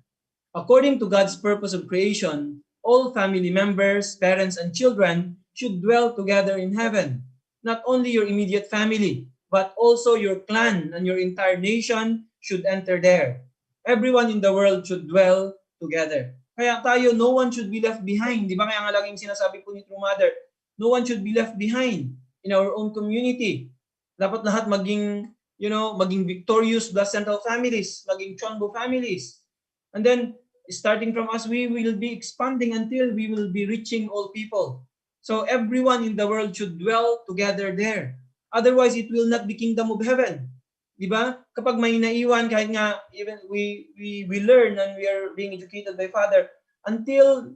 According to God's purpose of creation, all family members, parents, and children should dwell together in heaven. Not only your immediate family, but also your clan and your entire nation should enter there. Everyone in the world should dwell together. Kaya tayo, no one should be left behind. Di ba kaya nga laging sinasabi po ni True Mother, no one should be left behind in our own community. Dapat lahat maging victorious blood central families, maging Chonbo families. And then, starting from us, we will be expanding until we will be reaching all people. So everyone in the world should dwell together there. Otherwise, it will not be kingdom of heaven. Diba? Kapag may naiwan, kahit nga even we learn and we are being educated by Father, until,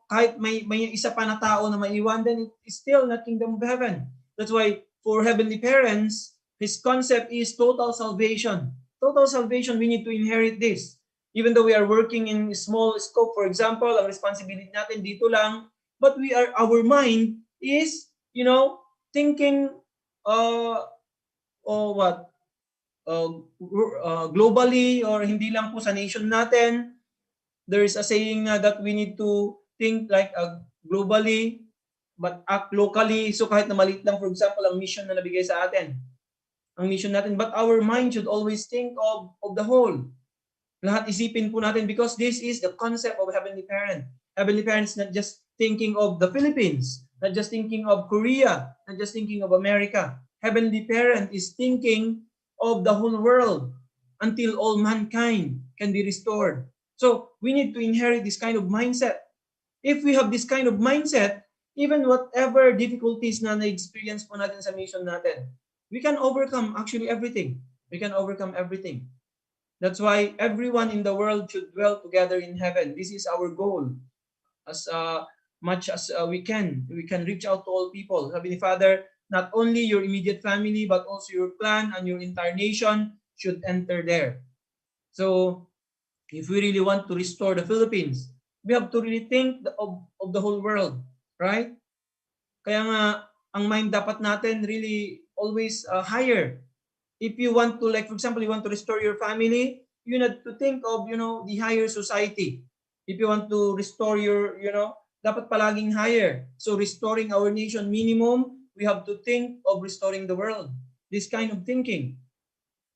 kahit may isa pa na tao na maiwan, then it's still not kingdom of heaven. That's why, for Heavenly Parents, His concept is total salvation. Total salvation, we need to inherit this. Even though we are working in small scope, for example, ang responsibility natin dito lang, but our mind is, thinking, globally or hindi lang po sa nation natin. There is a saying that we need to think like globally, but act locally. So kahit na maliit lang, for example, ang mission na nabigay sa atin, ang mission natin, but our mind should always think of the whole. Lahat isipin po natin because this is the concept of Heavenly Parent. Heavenly Parent is not just thinking of the Philippines, not just thinking of Korea, not just thinking of America. Heavenly Parent is thinking of the whole world until all mankind can be restored. So we need to inherit this kind of mindset. If we have this kind of mindset, even whatever difficulties na na-experience po natin sa mission natin, we can overcome actually everything. We can overcome everything. That's why everyone in the world should dwell together in heaven. This is our goal. As much as we can reach out to all people. Sabi ni Father, not only your immediate family, but also your clan and your entire nation should enter there. So, if we really want to restore the Philippines, we have to really think of the whole world, right? Kaya nga, ang mind dapat natin really always higher. If you want to, like for example, you want to restore your family, you need to think of, the higher society. If you want to restore your, dapat palaging higher. So restoring our nation minimum, we have to think of restoring the world. This kind of thinking.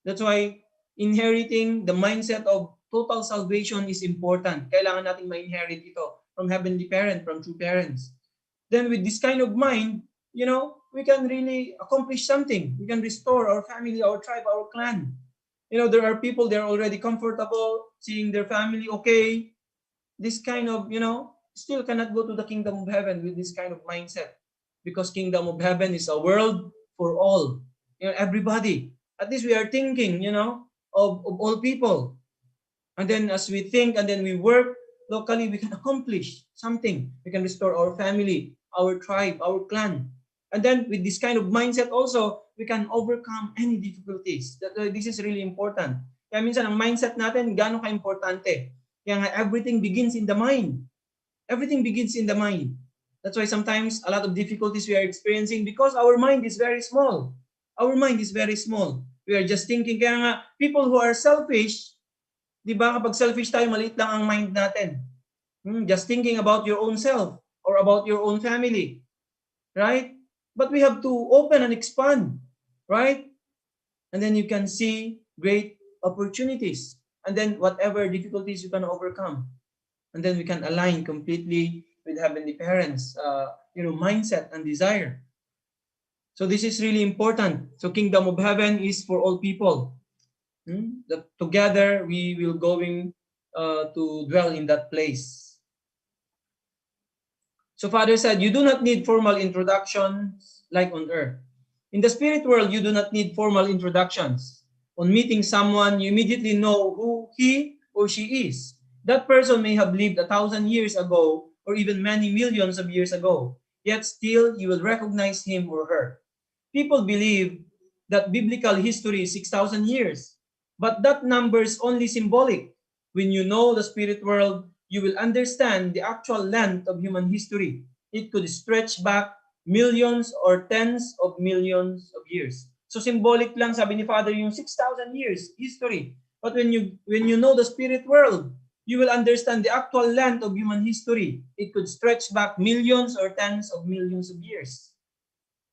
That's why inheriting the mindset of total salvation is important. Kailangan nating ma-inherit ito from heavenly parent, from true parents. Then with this kind of mind, we can really accomplish something. We can restore our family, our tribe, our clan. There are people, they're already comfortable seeing their family okay. This kind of, still cannot go to the kingdom of heaven with this kind of mindset, because kingdom of heaven is a world for all, everybody. At least we are thinking, of all people. And then as we think and then we work locally, we can accomplish something. We can restore our family, our tribe, our clan. And then with this kind of mindset also, we can overcome any difficulties. This is really important. Kaya minsan ang mindset natin, gaano ka-importante. Kaya nga, everything begins in the mind. Everything begins in the mind. That's why sometimes a lot of difficulties we are experiencing because our mind is very small. Our mind is very small. We are just thinking. Kaya nga, people who are selfish, di ba, kapag selfish tayo, maliit lang ang mind natin. Just thinking about your own self or about your own family. Right? But we have to open and expand. Right? And then you can see great opportunities. And then whatever difficulties you can overcome. And then we can align completely with heavenly parents, mindset and desire. So this is really important. So kingdom of heaven is for all people. That together we will going to dwell in that place. So Father said, you do not need formal introductions like on earth. In the spirit world, you do not need formal introductions. On meeting someone, you immediately know who he or she is. That person may have lived 1,000 years ago or even many millions of years ago, yet still you will recognize him or her. People believe that biblical history is 6,000 years, but that number is only symbolic. When you know the spirit world, you will understand the actual length of human history. It could stretch back millions or tens of millions of years. So symbolic lang, sabi ni Father, yung 6,000 years history. But when you know the spirit world, you will understand the actual length of human history. It could stretch back millions or tens of millions of years.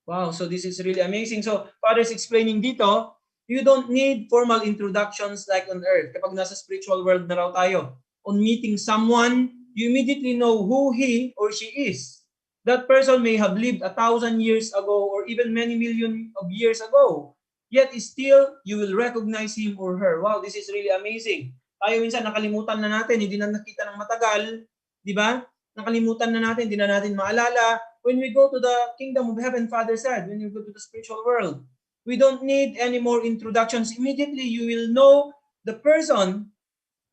Wow, so this is really amazing. So Father is explaining dito, you don't need formal introductions like on earth. Kapag nasa spiritual world na raw tayo, on meeting someone, you immediately know who he or she is. That person may have lived 1,000 years ago or even many million of years ago. Yet still, you will recognize him or her. Wow, this is really amazing. Tayo minsan nakalimutan na natin, hindi na nakita ng matagal, di ba? Nakalimutan na natin, hindi na natin maalala. When we go to the kingdom of heaven, Father said, when you go to the spiritual world, we don't need any more introductions. Immediately, you will know the person,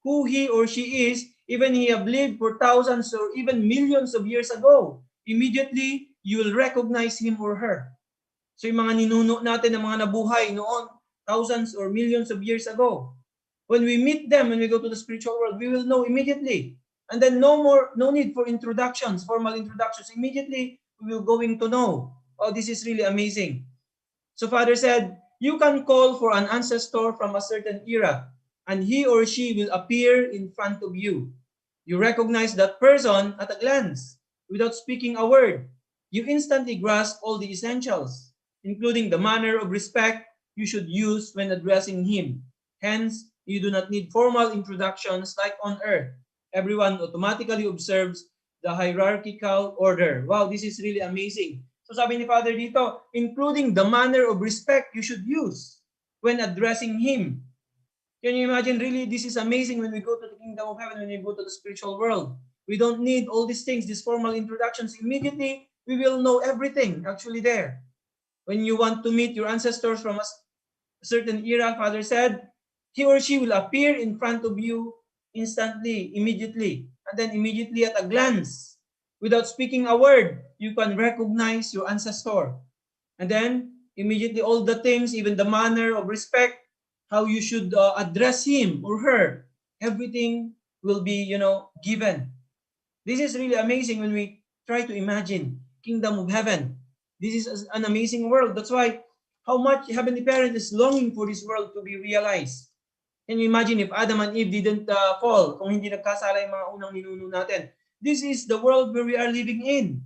who he or she is, even he have lived for thousands or even millions of years ago. Immediately, you will recognize him or her. So yung mga ninuno natin ng mga nabuhay noon, thousands or millions of years ago, when we meet them, when we go to the spiritual world, we will know immediately. And then no need for introductions, formal introductions. Immediately, we will going to know. Oh, this is really amazing. So Father said, you can call for an ancestor from a certain era, and he or she will appear in front of you. You recognize that person at a glance. Without speaking a word, you instantly grasp all the essentials, including the manner of respect you should use when addressing him. Hence, you do not need formal introductions like on earth. Everyone automatically observes the hierarchical order. Wow, this is really amazing. So sabi ni Father dito, including the manner of respect you should use when addressing him. Can you imagine, really, this is amazing when we go to the kingdom of heaven, when we go to the spiritual world. We don't need all these things, these formal introductions. Immediately, we will know everything actually there. When you want to meet your ancestors from a certain era, Father said, he or she will appear in front of you instantly, immediately. And then immediately at a glance, without speaking a word, you can recognize your ancestor. And then immediately all the things, even the manner of respect, how you should address him or her, everything will be, given. This is really amazing when we try to imagine kingdom of heaven. This is an amazing world. That's why how much Heavenly Parent is longing for this world to be realized. Can you imagine if Adam and Eve didn't fall, kung hindi nagkasala yung mga unang ninuno natin? This is the world where we are living in.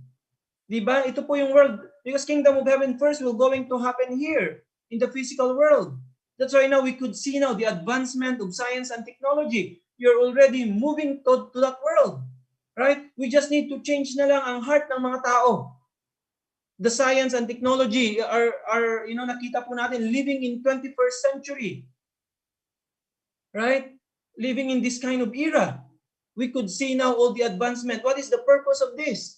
Diba? Ito po yung world. Because kingdom of heaven first will going to happen here in the physical world. That's why now we could see now the advancement of science and technology. You're already moving to that world. Right? We just need to change na lang ang heart ng mga tao. The science and technology are nakita po natin living in 21st century. Right? Living in this kind of era. We could see now all the advancement. What is the purpose of this?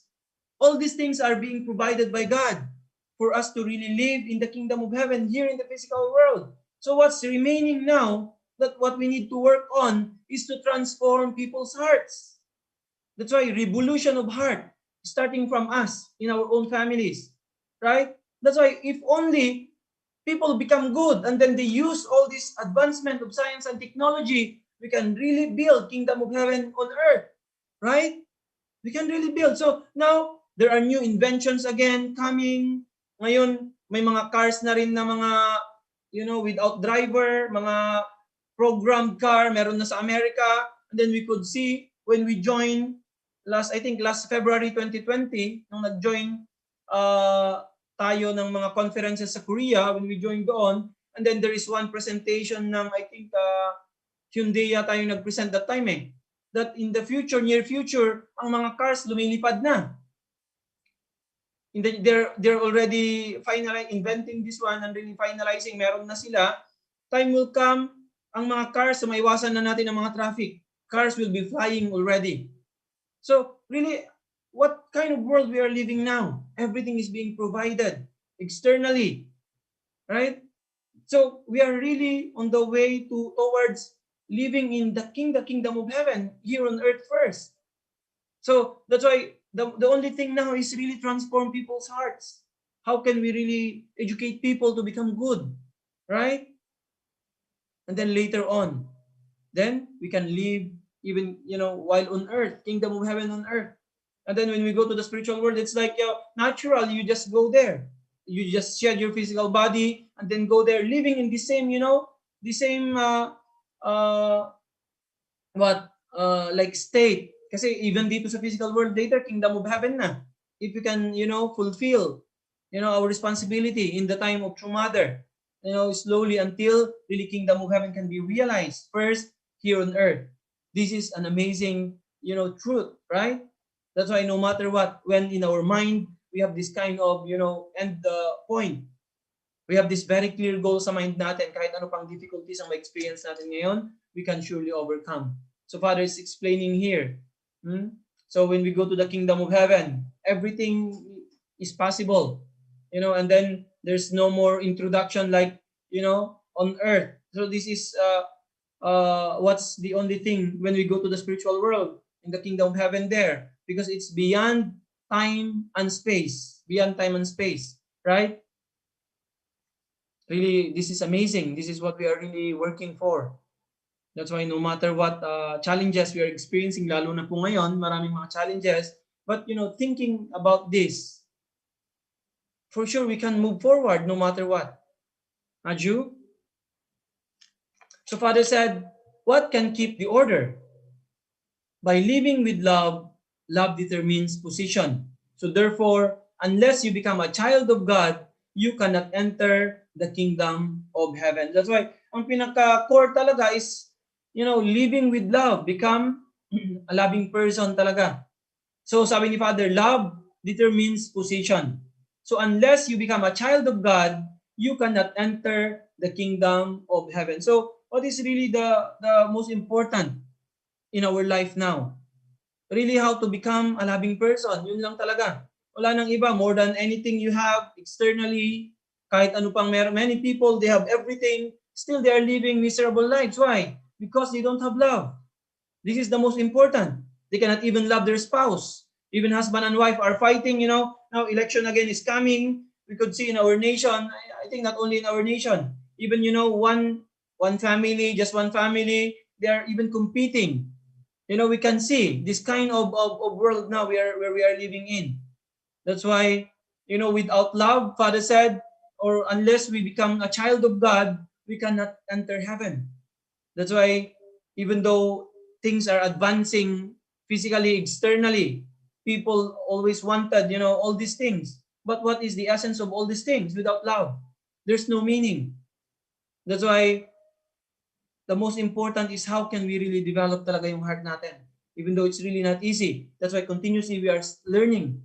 All these things are being provided by God for us to really live in the kingdom of heaven here in the physical world. So what's remaining now, that what we need to work on is to transform people's hearts. That's why revolution of heart, starting from us in our own families, right? That's why if only people become good and then they use all this advancement of science and technology, we can really build kingdom of heaven on earth, right? We can really build. So now, there are new inventions again coming. Ngayon, may mga cars na rin na mga, without driver, mga programmed car, meron na sa America. And then we could see when we joined last February 2020, nung nag-join tayo ng mga conferences sa Korea, when we joined doon, and then there is one presentation ng, Hyundai tayo nag-present that time that in the future, near future, ang mga cars lumilipad na. They're already inventing this one and really finalizing, meron na sila. Time will come, ang mga cars, maiwasan na natin ang mga traffic. Cars will be flying already. So really, what kind of world we are living now? Everything is being provided externally, right? So we are really on the way towards living in the kingdom of heaven here on earth first. So that's why the only thing now is really transform people's hearts. How can we really educate people to become good, right? And then later on, then we can live even, while on earth, kingdom of heaven on earth. And then when we go to the spiritual world, it's like natural, you just go there. You just shed your physical body and then go there, living in the same, like state. Kasi even dito sa physical world later, kingdom of heaven na. If you can, fulfill, our responsibility in the time of True Mother, slowly until really kingdom of heaven can be realized first here on earth. This is an amazing, truth, right? That's why no matter what, when in our mind, we have this kind of, end point. We have this very clear goal sa mind natin. Kahit ano pang difficulties ang ma-experience natin ngayon, we can surely overcome. So Father is explaining here. So when we go to the kingdom of heaven, everything is possible. And then there's no more introduction like, on earth. So this is what's the only thing when we go to the spiritual world, in the kingdom of heaven there, because it's beyond time and space, right? Really, this is amazing. This is what we are really working for. That's why no matter what challenges we are experiencing, lalo na po ngayon, maraming mga challenges, but thinking about this, for sure we can move forward no matter what. Aju? So Father said, what can keep the order? By living with love, love determines position. So therefore, unless you become a child of God, you cannot enter the kingdom of heaven. That's why, ang pinaka-core talaga is, living with love, become a loving person talaga. So sabi ni Father, love determines position. So unless you become a child of God, you cannot enter the kingdom of heaven. So what is really the most important in our life now? Really how to become a loving person. Yun lang talaga. Wala nang iba. More than anything you have externally, kahit ano pang meron. Many people, they have everything. Still, they are living miserable lives. Why? Because they don't have love. This is the most important. They cannot even love their spouse. Even husband and wife are fighting, Now election again is coming. We could see in our nation, I think not only in our nation, even, one family, just one family, they are even competing. We can see this kind of world now where we are living in. That's why, without love, Father said, or unless we become a child of God, we cannot enter heaven. That's why, even though things are advancing physically, externally, people always wanted, all these things. But what is the essence of all these things without love? There's no meaning. That's why the most important is how can we really develop talaga yung heart natin. Even though it's really not easy. That's why continuously we are learning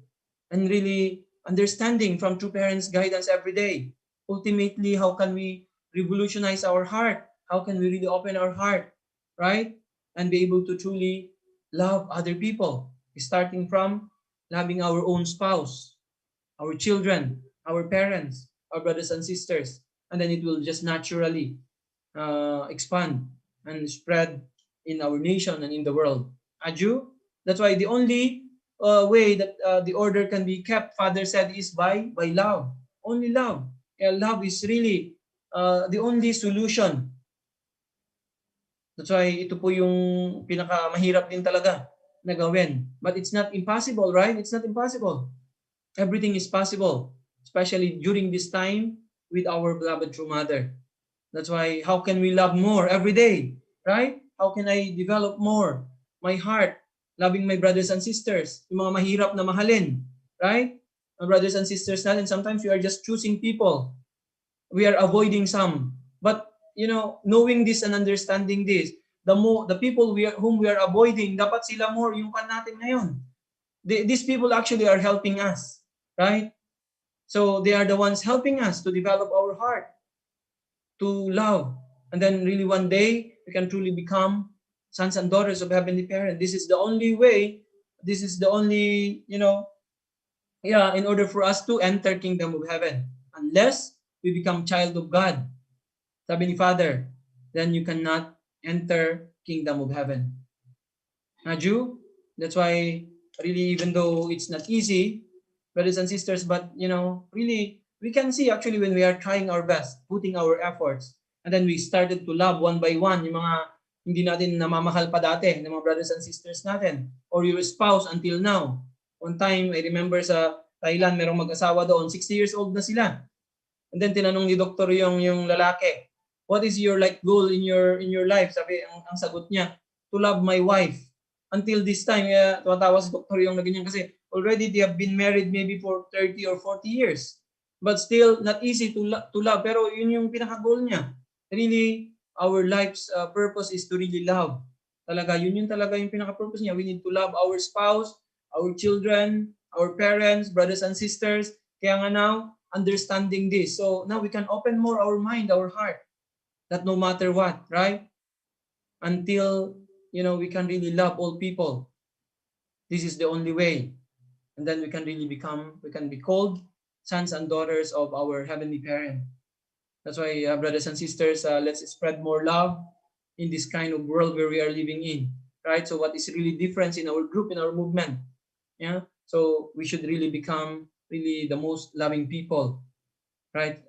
and really understanding from true parents' guidance every day. Ultimately, how can we revolutionize our heart? How can we really open our heart, right? And be able to truly love other people, starting from loving our own spouse, our children, our parents, our brothers and sisters, and then it will just naturally expand and spread in our nation and in the world. Aju, that's why the only way that the order can be kept, Father said, is by love. Only love. Yeah, love is really the only solution. That's why ito po yung pinakamahirap din talaga na gawin. But it's not impossible, right? It's not impossible. Everything is possible, especially during this time with our beloved true mother. That's why how can we love more every day, right? How can I develop more my heart, loving my brothers and sisters, yung mga mahirap na mahalin, right? My brothers and sisters natin, sometimes we are just choosing people. We are avoiding some. But, knowing this and understanding this, the people whom we are avoiding, dapat sila more yung kan natin ngayon. These people actually are helping us, right? So they are the ones helping us to develop our heart, to love. And then really one day, we can truly become sons and daughters of Heavenly Parent. This is the only way, this is the only, in order for us to enter Kingdom of Heaven. Unless we become child of God, sabi ni Father, then you cannot enter Kingdom of Heaven. Naju, that's why really, even though it's not easy, brothers and sisters, but really we can see actually when we are trying our best, putting our efforts, and then we started to love one by one yung mga hindi natin namamahal pa dati, ng mga brothers and sisters natin, or your spouse until now. One time, I remember sa Thailand, merong mag-asawa doon, 60 years old na sila. And then tinanong ni doktor yung lalaki, what is your goal in your life? Sabi, ang sagot niya, to love my wife. Until this time, tumatawa si doktor yung ganyan kasi already they have been married maybe for 30 or 40 years. But still, not easy to love. Pero yun yung pinaka-goal niya. Really, our life's purpose is to really love. Talaga, yun talaga yung pinaka-purpose niya. We need to love our spouse, our children, our parents, brothers and sisters. Kaya nga now, understanding this. So now we can open more our mind, our heart. That no matter what, right? Until, we can really love all people. This is the only way. And then we can be called sons and daughters of our Heavenly Parent. That's why, brothers and sisters, let's spread more love in this kind of world where we are living in, right? So what is really different in our group, in our movement? Yeah. So we should really become really the most loving people, right?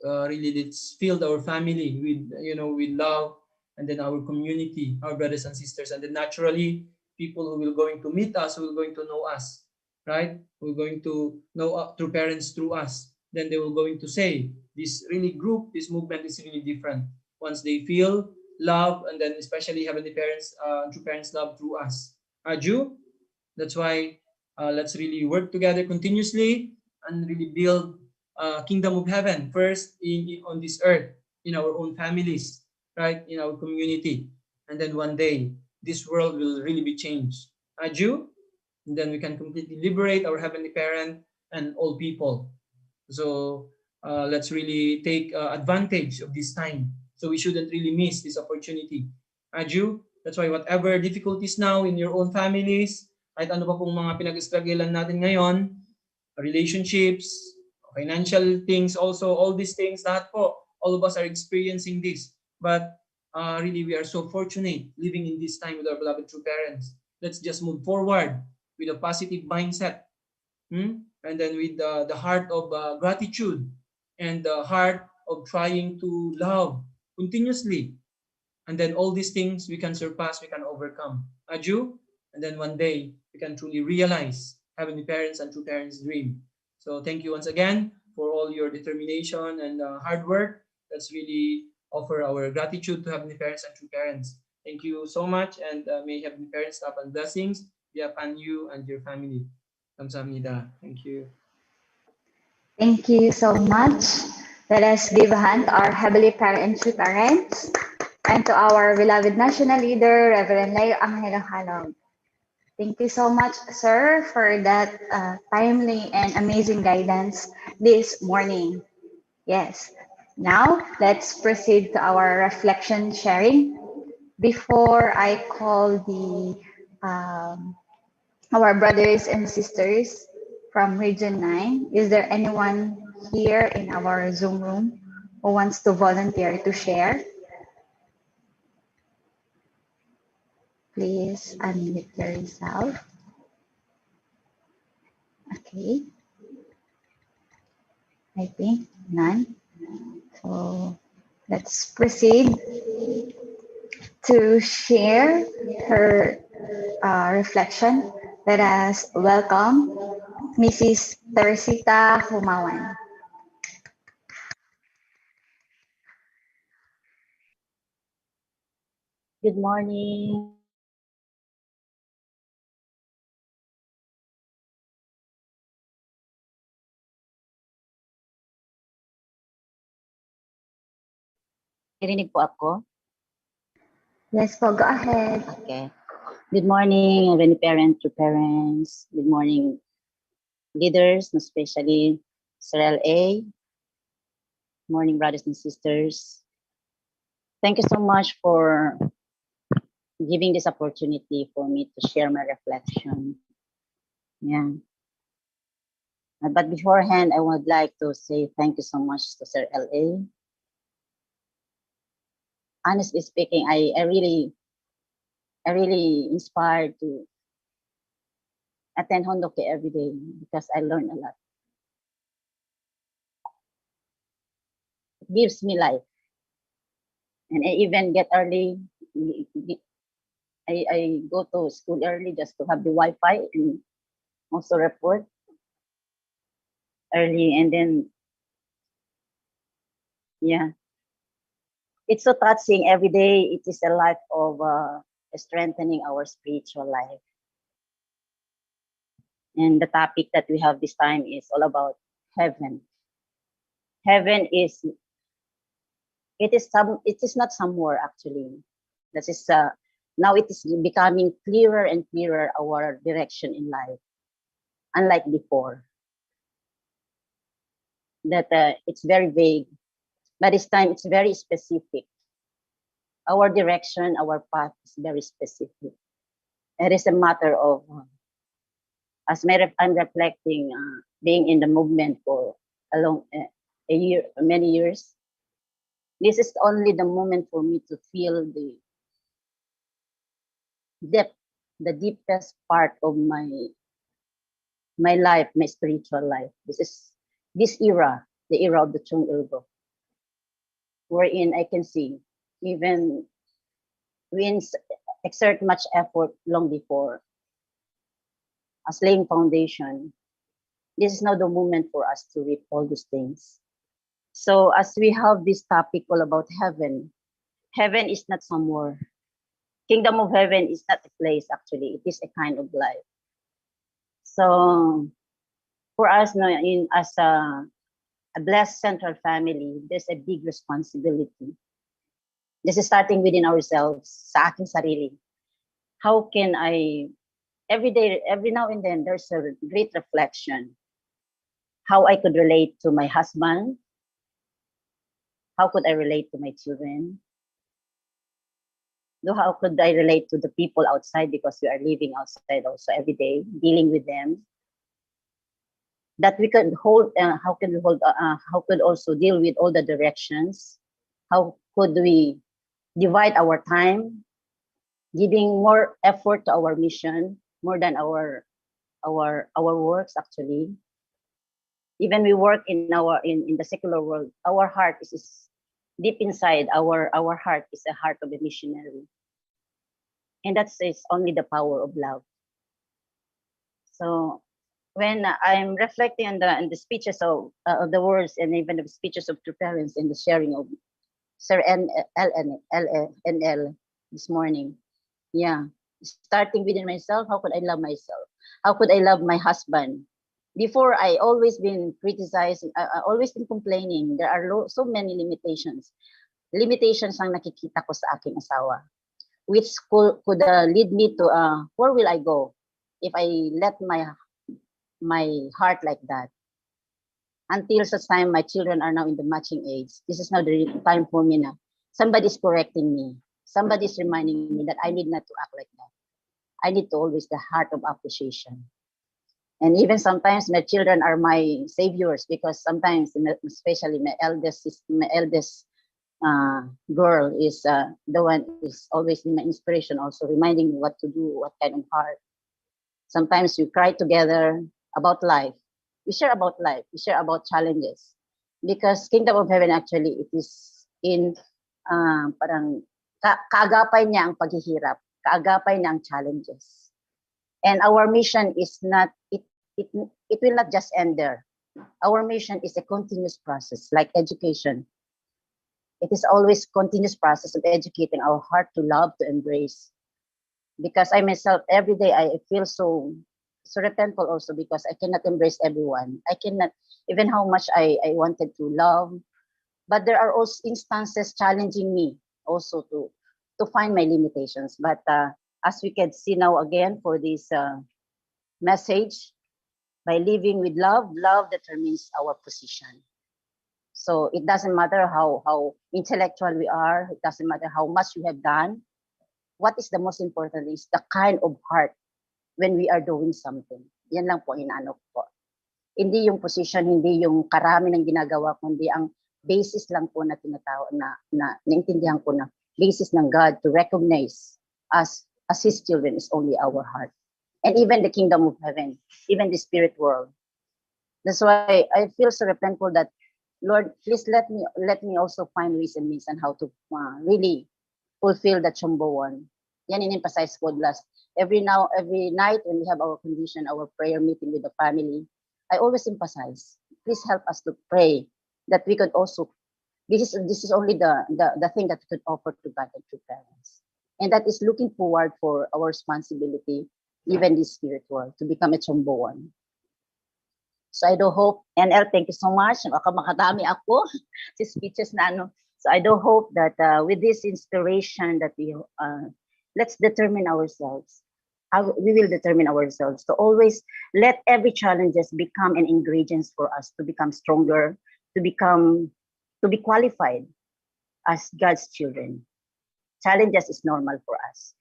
Really, let's fill our family with love, and then our community, our brothers and sisters, and then naturally people who will going to meet us, who will going to know us, right? Who are going to know through parents through us. Then they will going to say this really group, this movement is really different once they feel love, and then especially Heavenly Parents, true parents love through us. Aju, that's why let's really work together continuously and really build Kingdom of Heaven first on this earth, in our own families, right, in our community, and then one day this world will really be changed. Aju, and then we can completely liberate our Heavenly Parent and all people. So let's really take advantage of this time. So we shouldn't really miss this opportunity. Aju, that's why whatever difficulties now in your own families, kahit ano pa pong mga pinag-strugglean natin ngayon, relationships, financial things also, all these things, lahat po, all of us are experiencing this. But really, we are so fortunate living in this time with our beloved true parents. Let's just move forward with a positive mindset, and then with the heart of gratitude and the heart of trying to love continuously. And then all these things we can surpass, we can overcome. Aju, and then one day we can truly realize Heavenly Parents and true parents' dream. So thank you once again for all your determination and hard work. Let's really offer our gratitude to Heavenly Parents and true parents. Thank you so much, and may Heavenly Parents love and blessings be upon you and your family. 감사합니다. Thank you.
Thank you so much. Let us give a hand to our Heavenly Parents and parents and to our beloved national leader, Reverend Leo Angelo Halog. Thank you so much, sir, for that timely and amazing guidance this morning. Yes. Now, let's proceed to our reflection sharing. Before I call our brothers and sisters from Region 9, is there anyone here in our Zoom room who wants to volunteer to share? Please unmute yourself. Okay. I think none. So let's proceed to share her reflection. Let us welcome Mrs. Teresita Humawan.
Good morning. Narinig po ako?
Yes po, go ahead.
Okay. Good morning, many parents to parents. Good morning, leaders, especially Sir L.A. Morning, brothers and sisters. Thank you so much for giving this opportunity for me to share my reflection. Yeah. But beforehand, I would like to say thank you so much to Sir L.A. Honestly speaking, I really inspired to attend Hondoke every day because I learn a lot. It gives me life. And I even get early. I go to school early just to have the Wi-Fi and also report early. And then, yeah, it's so touching every day. It is a life of strengthening our spiritual life. And the topic that we have this time is all about heaven. Heaven is, it is not somewhere actually. That is, now it is becoming clearer and clearer our direction in life, unlike before. That it's very vague, but this time it's very specific. Our direction, our path is very specific. It is a matter of, I'm reflecting, being in the movement for a year, many years. This is only the moment for me to feel the depth, the deepest part of my life, my spiritual life. This is this era, the era of the Chung Ilbo, wherein I can see even we exert much effort long before as laying foundation. This is now the moment for us to reap all those things. So as we have this topic all about heaven, heaven is not somewhere. Kingdom of heaven is not a place actually. It is a kind of life. So for us, no, as a blessed central family, there's a big responsibility. This is starting within ourselves, sa aking sarili. How can I, every day, every now and then, there's a great reflection. How I could relate to my husband. How could I relate to my children? How could I relate to the people outside because we are living outside also every day, dealing with them? That we could hold, how could also deal with all the directions? How could we divide our time, giving more effort to our mission, more than our works actually? Even we work in the secular world, our heart is deep inside, our heart is a heart of a missionary. And that is only the power of love. So when I'm reflecting on the speeches of the words and even the speeches of two parents and the sharing of Sir L this morning, yeah, starting within myself, how could I love myself? How could I love my husband? Before, I always been criticizing, I always been complaining. There are so many limitations. Limitations ang nakikita ko sa aking asawa, which could lead me to, where will I go if I let my heart like that? Until such time my children are now in the matching age. This is now the time for me now. Somebody's correcting me. Somebody's reminding me that I need not to act like that. I need to always the heart of appreciation. And even sometimes my children are my saviors, because sometimes, especially my eldest girl is the one is always my inspiration, also reminding me what to do, what kind of heart. Sometimes we cry together about life. We share about life. We share about challenges, because Kingdom of Heaven actually it is in parang kaagapay niya ang paghihirap, kaagapay niya ang challenges. And our mission is not it will not just end there. Our mission is a continuous process, like education. It is always continuous process of educating our heart to love, to embrace. Because I myself, every day, I feel so repentful also, because I cannot embrace everyone. I cannot, even how much I wanted to love, but there are also instances challenging me also to find my limitations. But as we can see now again for this message, by living with love, love determines our position. So it doesn't matter how intellectual we are. It doesn't matter how much we have done. What is the most important is the kind of heart when we are doing something. Yan lang po inaano ko. Hindi yung position, hindi yung karami ng ginagawa, kundi ang basis lang po na tinatawag na naintindihan ko na basis ng God to recognize us as His children is only our heart. And even the Kingdom of Heaven, even the spirit world. That's why I feel so repentful that, Lord, please let me also find ways and means on how to really fulfill that Chumbo one. Yan in-emphasize ko last. Every night when we have our condition, our prayer meeting with the family, I always emphasize, please help us to pray that we could also, this is only the thing that we could offer to God and to parents. And that is looking forward for our responsibility, even this spirit world, to become a Chumbo one. So I do hope, NL, thank you so much. Baka makadami ako sa speeches na ano. So I do hope that with this inspiration that we, let's determine ourselves. We will determine ourselves to always let every challenges become an ingredient for us to become stronger, to be qualified as God's children. Challenges is normal for us.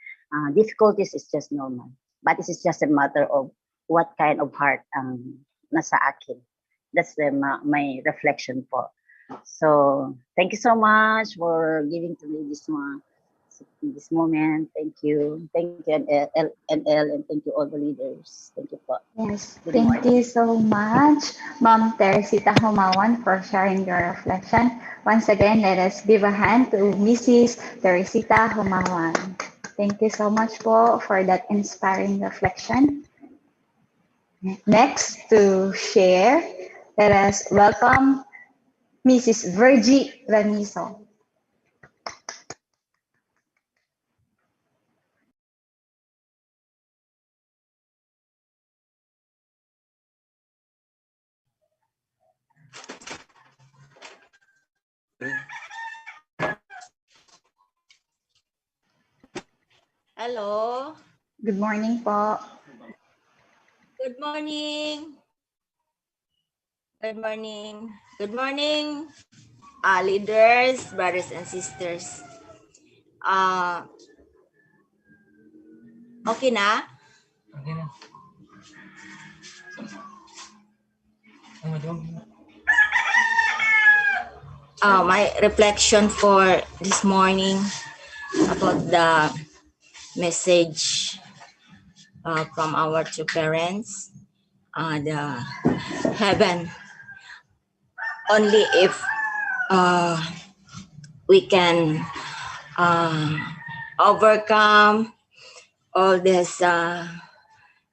Difficulties is just normal. But this is just a matter of what kind of heart nasa akin. That's my reflection po. So thank you so much for giving to me this moment. Thank you, NL, and thank you all the leaders. Thank you po.
Yes, thank you so much, Ma'am Teresita Humawan, for sharing your reflection. Once again, let us give a hand to Mrs. Teresita Humawan. Thank you so much po for that inspiring reflection. Next to share, let us welcome Mrs. Virgie Raniso.
Hello.
Good morning po.
Good morning. Good morning. Good morning, leaders, brothers and sisters. Okay na?
Okay na.
My reflection for this morning about the message from our two parents, the heaven. Only if we can overcome all these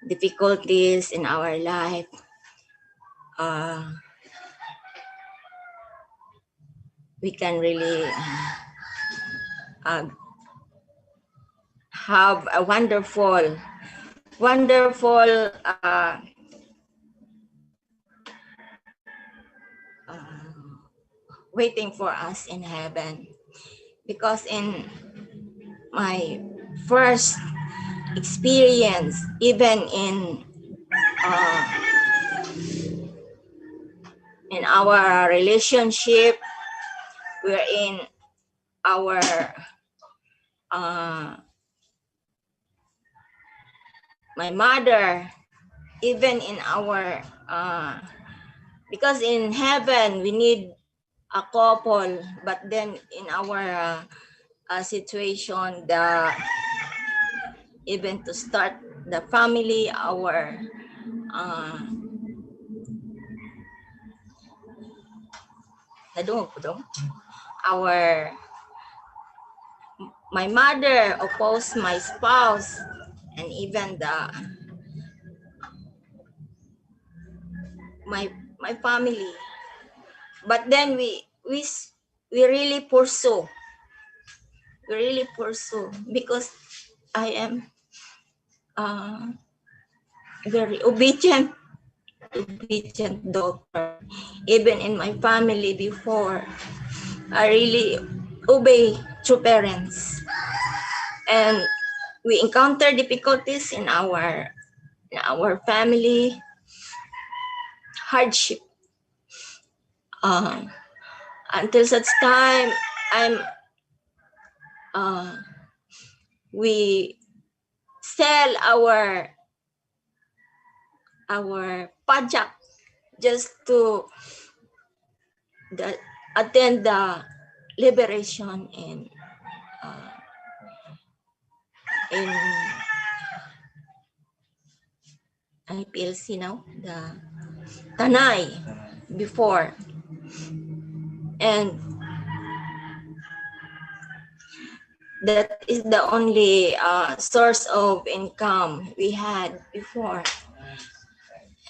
difficulties in our life, we can really have a wonderful wonderful waiting for us in heaven. Because in my first experience, even in our relationship, we're in our my mother, even in our because in heaven we need a couple, but then in our situation, even to start the family, our my mother opposed my spouse, and even my family. But then we really pursue. We really pursue because I am very obedient daughter. Even in my family before, I really obey to parents. And we encounter difficulties in our family, hardship. Until such time, we sell our pajak just to attend the liberation in IPLC now, the Tanay before. And that is the only source of income we had before.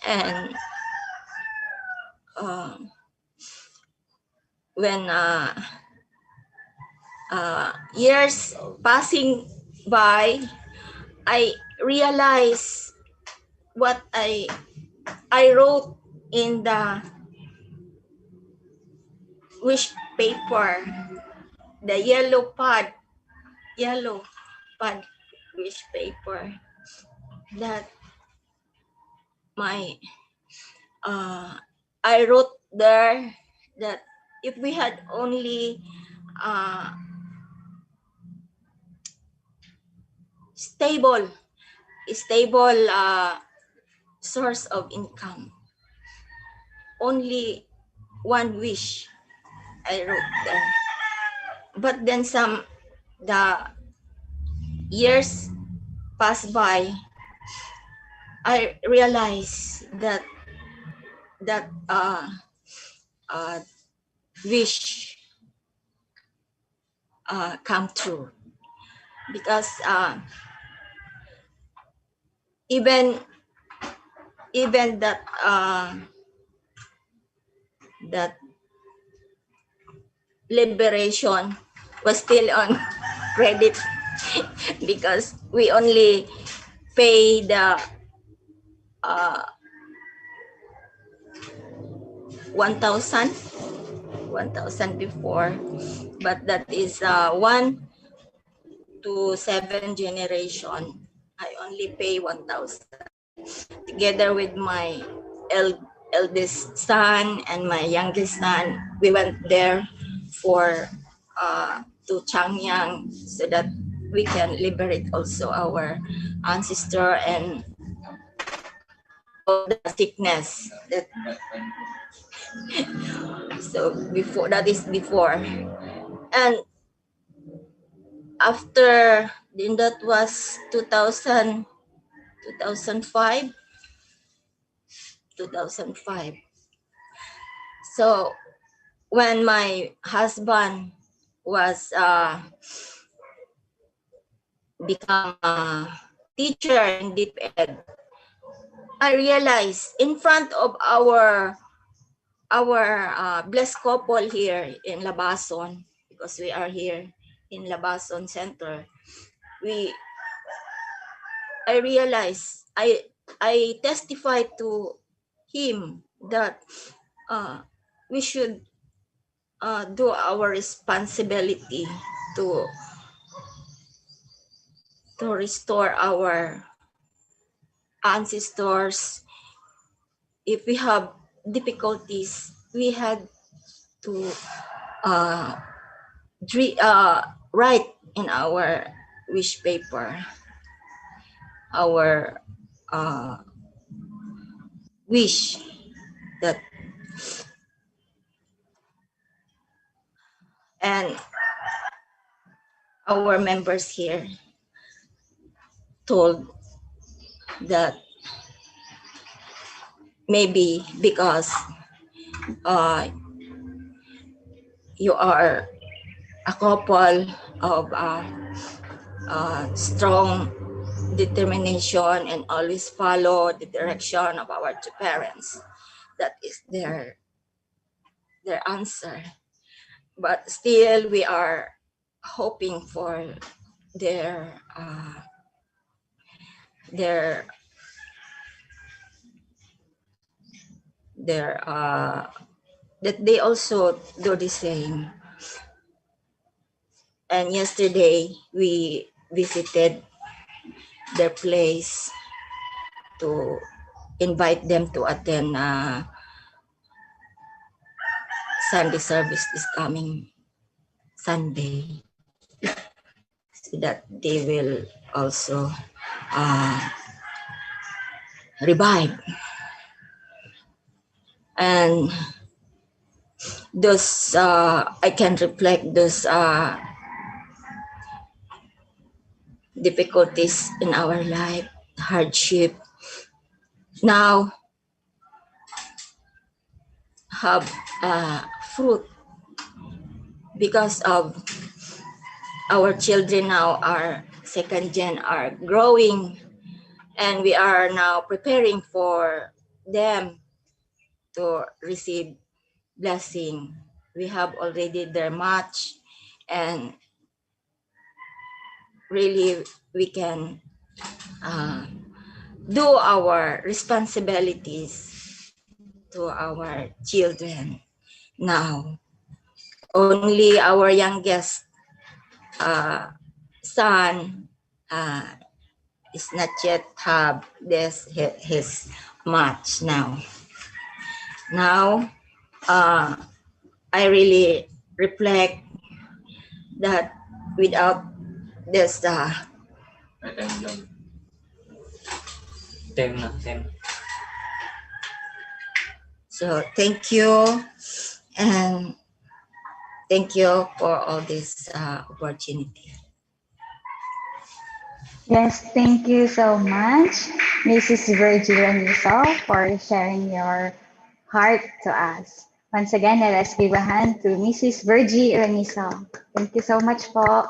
And when years passing by, I realized what I wrote in the wish paper, the yellow pad wish paper, that I wrote there that if we had only stable source of income, only one wish I wrote there. But then the years passed by, I realized that wish come true, because even that liberation was still on credit because we only pay the 1,000 before, but that is 1 to 7 generation. I only pay 1,000 together with my eldest son and my youngest son. We went there for to Changyang so that we can liberate also our ancestor and all the sickness that so before, that is before. And after, then that was 2005. So when my husband was become a teacher in deep ed, I realized in front of our blessed couple here in Labason, because we are here in Labason Center, we I realized, I testify to him that we should do our responsibility to restore our ancestors. If we have difficulties, we had to write in our wish paper our wish that, and our members here told that maybe because you are a couple of strong determination and always follow the direction of our two parents. That is their answer. But still, we are hoping for their that they also do the same. And yesterday we visited their place to invite them to attend Sunday service this coming Sunday, so that they will also revive. And those I can reflect those difficulties in our life, hardship, now have fruit because of our children now are second gen, are growing, and we are now preparing for them to receive blessing. We have already their match, and really we can do our responsibilities to our children now. Only our youngest son is not yet have this his match now. Now, I really reflect that without this so thank you, and thank you for all this opportunity.
Yes, thank you so much, Mrs. Virgie Raniso, for sharing your heart to us. Once again, let us give a hand to Mrs. Virgie Raniso. Thank you so much po.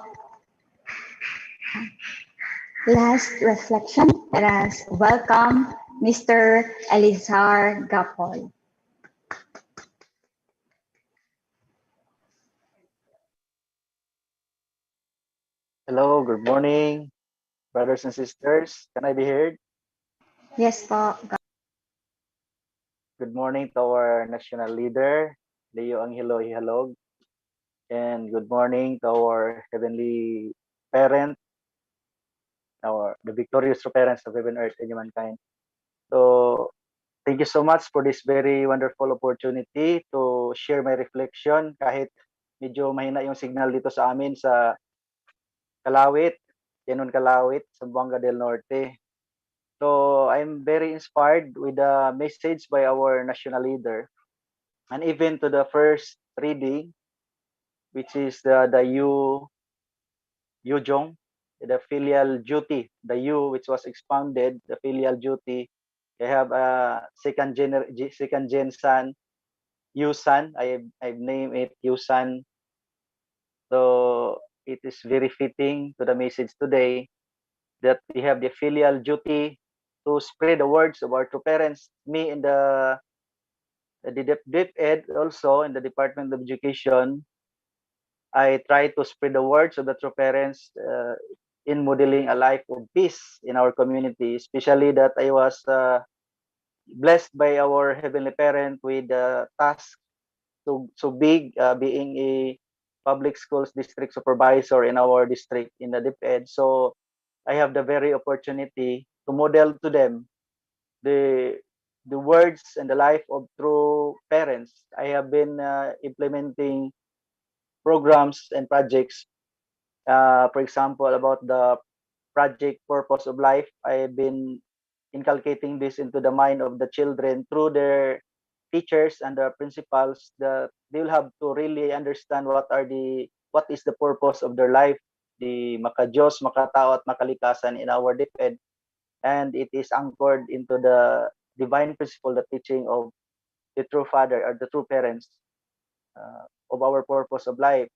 Last reflection, let us welcome Mr. Elizar Gapol.
Hello, good morning, brothers and sisters. Can I be heard?
Yes po.
Good morning to our national leader, Leo Angelo Hihalog. And good morning to our heavenly parent, the victorious parents of heaven, earth, and humankind. So, thank you so much for this very wonderful opportunity to share my reflection kahit medyo mahina yung signal dito sa amin sa Kalawit, Quezon Kalawit, Zamboanga del Norte. So I'm very inspired with the message by our national leader, and even to the first reading, which is the Yujong, the filial duty, the U which was expounded, the filial duty. I have a second gen son, Yusan. I've named it Yusan. So it is very fitting to the message today that we have the filial duty to spread the words of our two parents. Me in the DepEd also in the Department of Education, I try to spread the words of the true parents in modeling a life of peace in our community, especially that I was blessed by our Heavenly Parent with the task so big, being a public schools district supervisor in our district in the DepEd. So I have the very opportunity to model to them the the words and the life of true parents. I have been implementing programs and projects. For example, about the project purpose of life, I have been inculcating this into the mind of the children through their teachers and the principals, that they will have to really understand what is the purpose of their life, the makajos, makatao at makalikasan in our DepEd, and it is anchored into the divine principle, the teaching of the true father or the true parents, of our purpose of life.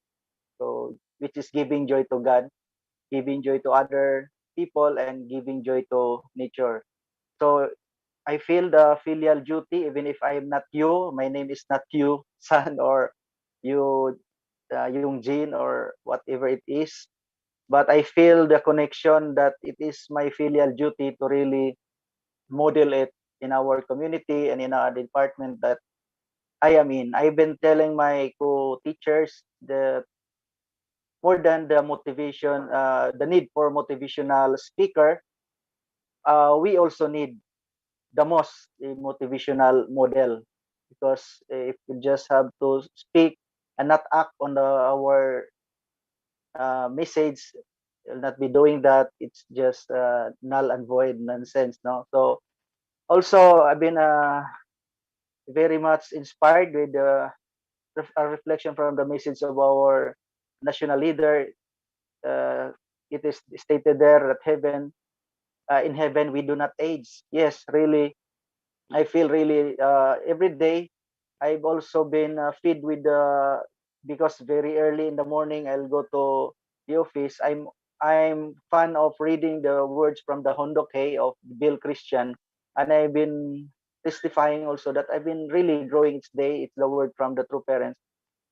So which is giving joy to God, giving joy to other people, and giving joy to nature. So I feel the filial duty, even if I am not you. My name is not you, son, or you, yung Jean, or whatever it is. But I feel the connection that it is my filial duty to really model it in our community and in our department that I am in. I've been telling my co-teachers that more than the motivation, the need for motivational speaker, we also need the most motivational model, because if we just have to speak and not act on our message, will not be doing that. It's just null and void nonsense. No, so also I've been very much inspired with a reflection from the message of our national leader. Uh, it is stated there that in heaven we do not age. Yes, really, I feel really every day. I've also been feed with the, because very early in the morning I'll go to the office. I'm fan of reading the words from the Hondoke of Bill Christian, and I've been testifying also that I've been really growing each day. It's the word from the true parents,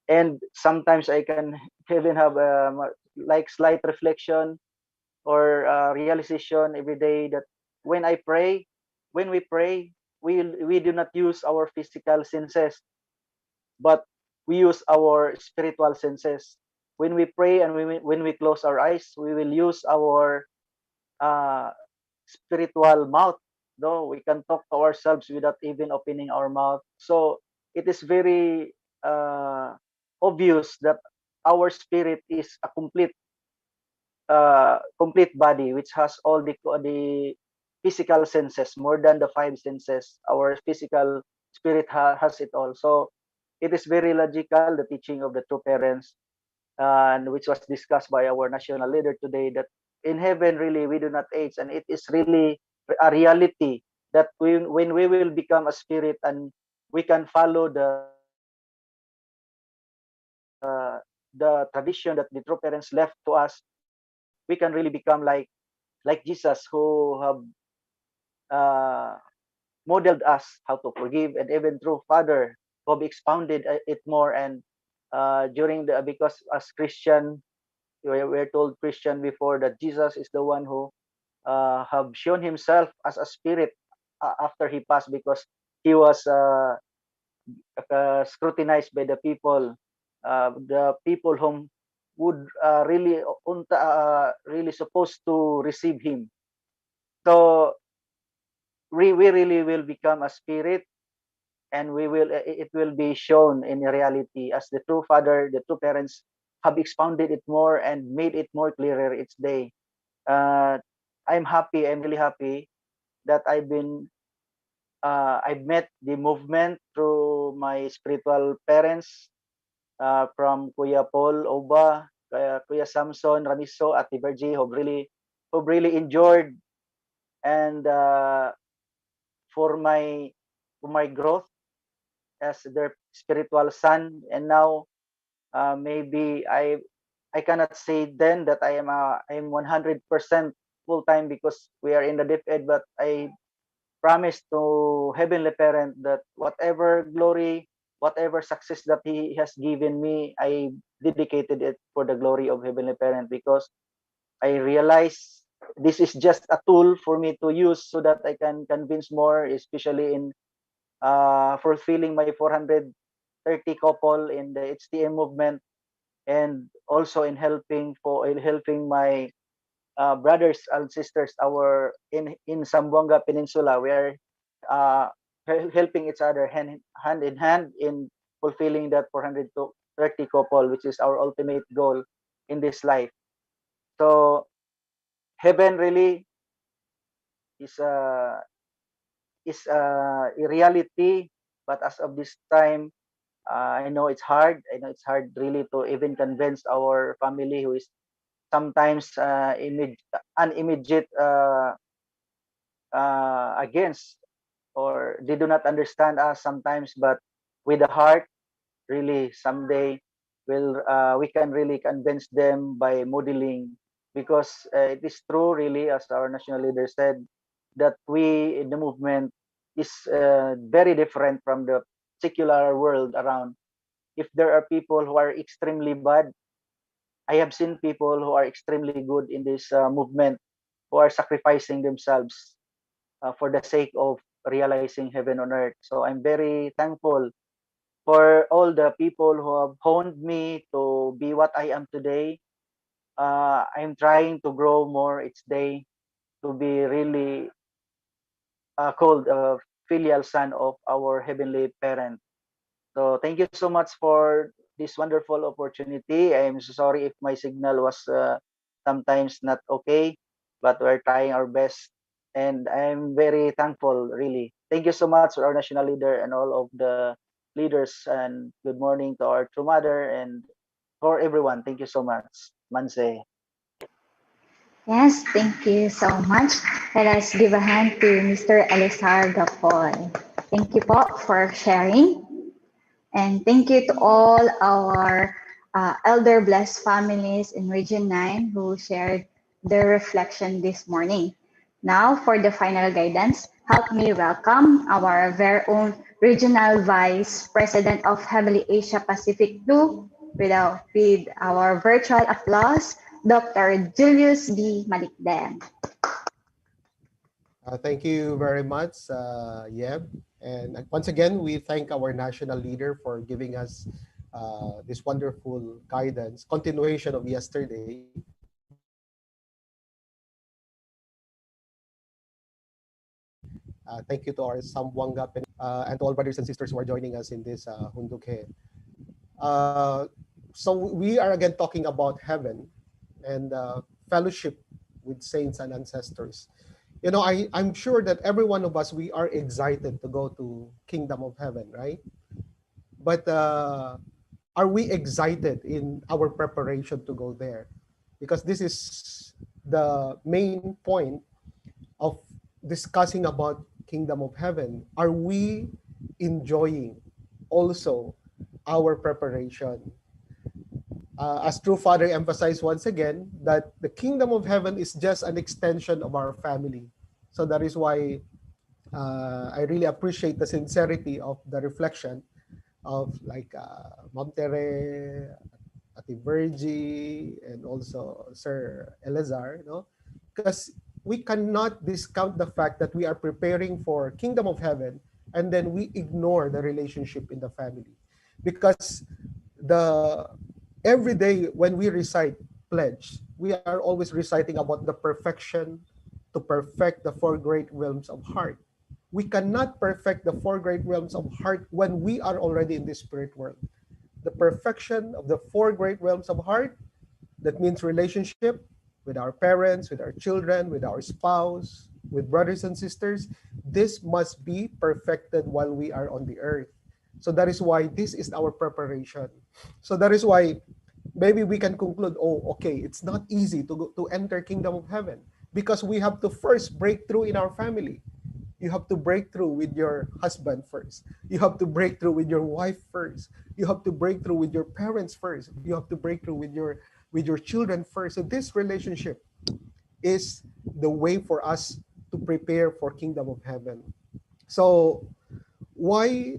and sometimes I can even have like slight reflection or realization every day that when I pray, when we pray, we do not use our physical senses, but we use our spiritual senses. When we pray and when we close our eyes, we will use our uh, spiritual mouth. Though we can talk to ourselves without even opening our mouth. So it is very obvious that our spirit is a complete body which has all the physical senses, more than the five senses. Our physical spirit has it all. So it is very logical, the teaching of the two parents, and which was discussed by our national leader today, that in heaven really we do not age, and it is really a reality that when we will become a spirit and we can follow the tradition that the true parents left to us, we can really become like Jesus, who have modeled us how to forgive, and even through Father, who have expounded it more. And during the, because as Christian, we're told Christian before that Jesus is the one who have shown himself as a spirit after he passed, because he was scrutinized by the people whom would really supposed to receive him. So we really will become a spirit, and it will be shown in reality as the true father, the true parents have expounded it more and made it more clearer each day. uh, I'm really happy that I've met the movement through my spiritual parents, from Kuya Paul Oba, Kuya Samson Ramiso at Tiberji, who really enjoyed, and for my growth as their spiritual son. And now maybe I cannot say then that I'm 100% full time, because we are in the DepEd, but I promise to Heavenly Parent that whatever glory, whatever success that He has given me, I dedicated it for the glory of Heavenly Parent, because I realize this is just a tool for me to use so that I can convince more, especially in fulfilling my 430 couple in the HTM movement, and also in helping my brothers and sisters our in Zamboanga Peninsula. We are uh, helping each other hand in hand in fulfilling that 430 couple, which is our ultimate goal in this life. So heaven really is a reality, but as of this time, I know it's hard. I know it's hard really to even convince our family, who is sometimes an immediate against, or they do not understand us sometimes. But with the heart, really someday we can really convince them by modeling, because it is true really, as our national leader said, that we in the movement is very different from the secular world around. If there are people who are extremely bad, I have seen people who are extremely good in this movement, who are sacrificing themselves for the sake of realizing heaven on earth. So I'm very thankful for all the people who have honed me to be what I am today. I'm trying to grow more each day to be really called a filial son of our heavenly parent. So thank you so much for this wonderful opportunity. I'm so sorry if my signal was sometimes not okay, but we're trying our best. And I'm very thankful, really. Thank you so much to our national leader and all of the leaders. And good morning to our true mother and for everyone. Thank you so much. Manse.
Yes, thank you so much. Let us give a hand to Mr. Alisar Gapon. Thank you po for sharing. And thank you to all our elder blessed families in Region 9 who shared their reflection this morning. Now, for the final guidance, help me welcome our very own Regional Vice President of Heavenly Asia Pacific 2 with our virtual applause, Dr. Julius B. Malikden.
Thank you very much, Yeb. And once again, we thank our national leader for giving us this wonderful guidance, continuation of yesterday. Thank you to our Sambuanga and to all brothers and sisters who are joining us in this Hunduke. So we are again talking about heaven and fellowship with saints and ancestors. You know, I'm sure that every one of us, we are excited to go to Kingdom of Heaven, right? But are we excited in our preparation to go there? Because this is the main point of discussing about Kingdom of Heaven. Are we enjoying also our preparation? As True Father emphasized once again, that the Kingdom of Heaven is just an extension of our family. So that is why I really appreciate the sincerity of the reflection of like Mom Tere, Ate Virgie, and also Sir Elazar, you know, because we cannot discount the fact that we are preparing for Kingdom of Heaven and then we ignore the relationship in the family. Because the every day when we recite pledge, we are always reciting about the perfection to perfect the four great realms of heart. We cannot perfect the four great realms of heart when we are already in this spirit world. The perfection of the four great realms of heart, that means relationship with our parents, with our children, with our spouse, with brothers and sisters. This must be perfected while we are on the earth. So that is why this is our preparation. So that is why maybe we can conclude, oh, okay, it's not easy to enter Kingdom of Heaven because we have to first break through in our family. You have to break through with your husband first. You have to break through with your wife first. You have to break through with your parents first. You have to break through with your children first. So this relationship is the way for us to prepare for Kingdom of Heaven. So why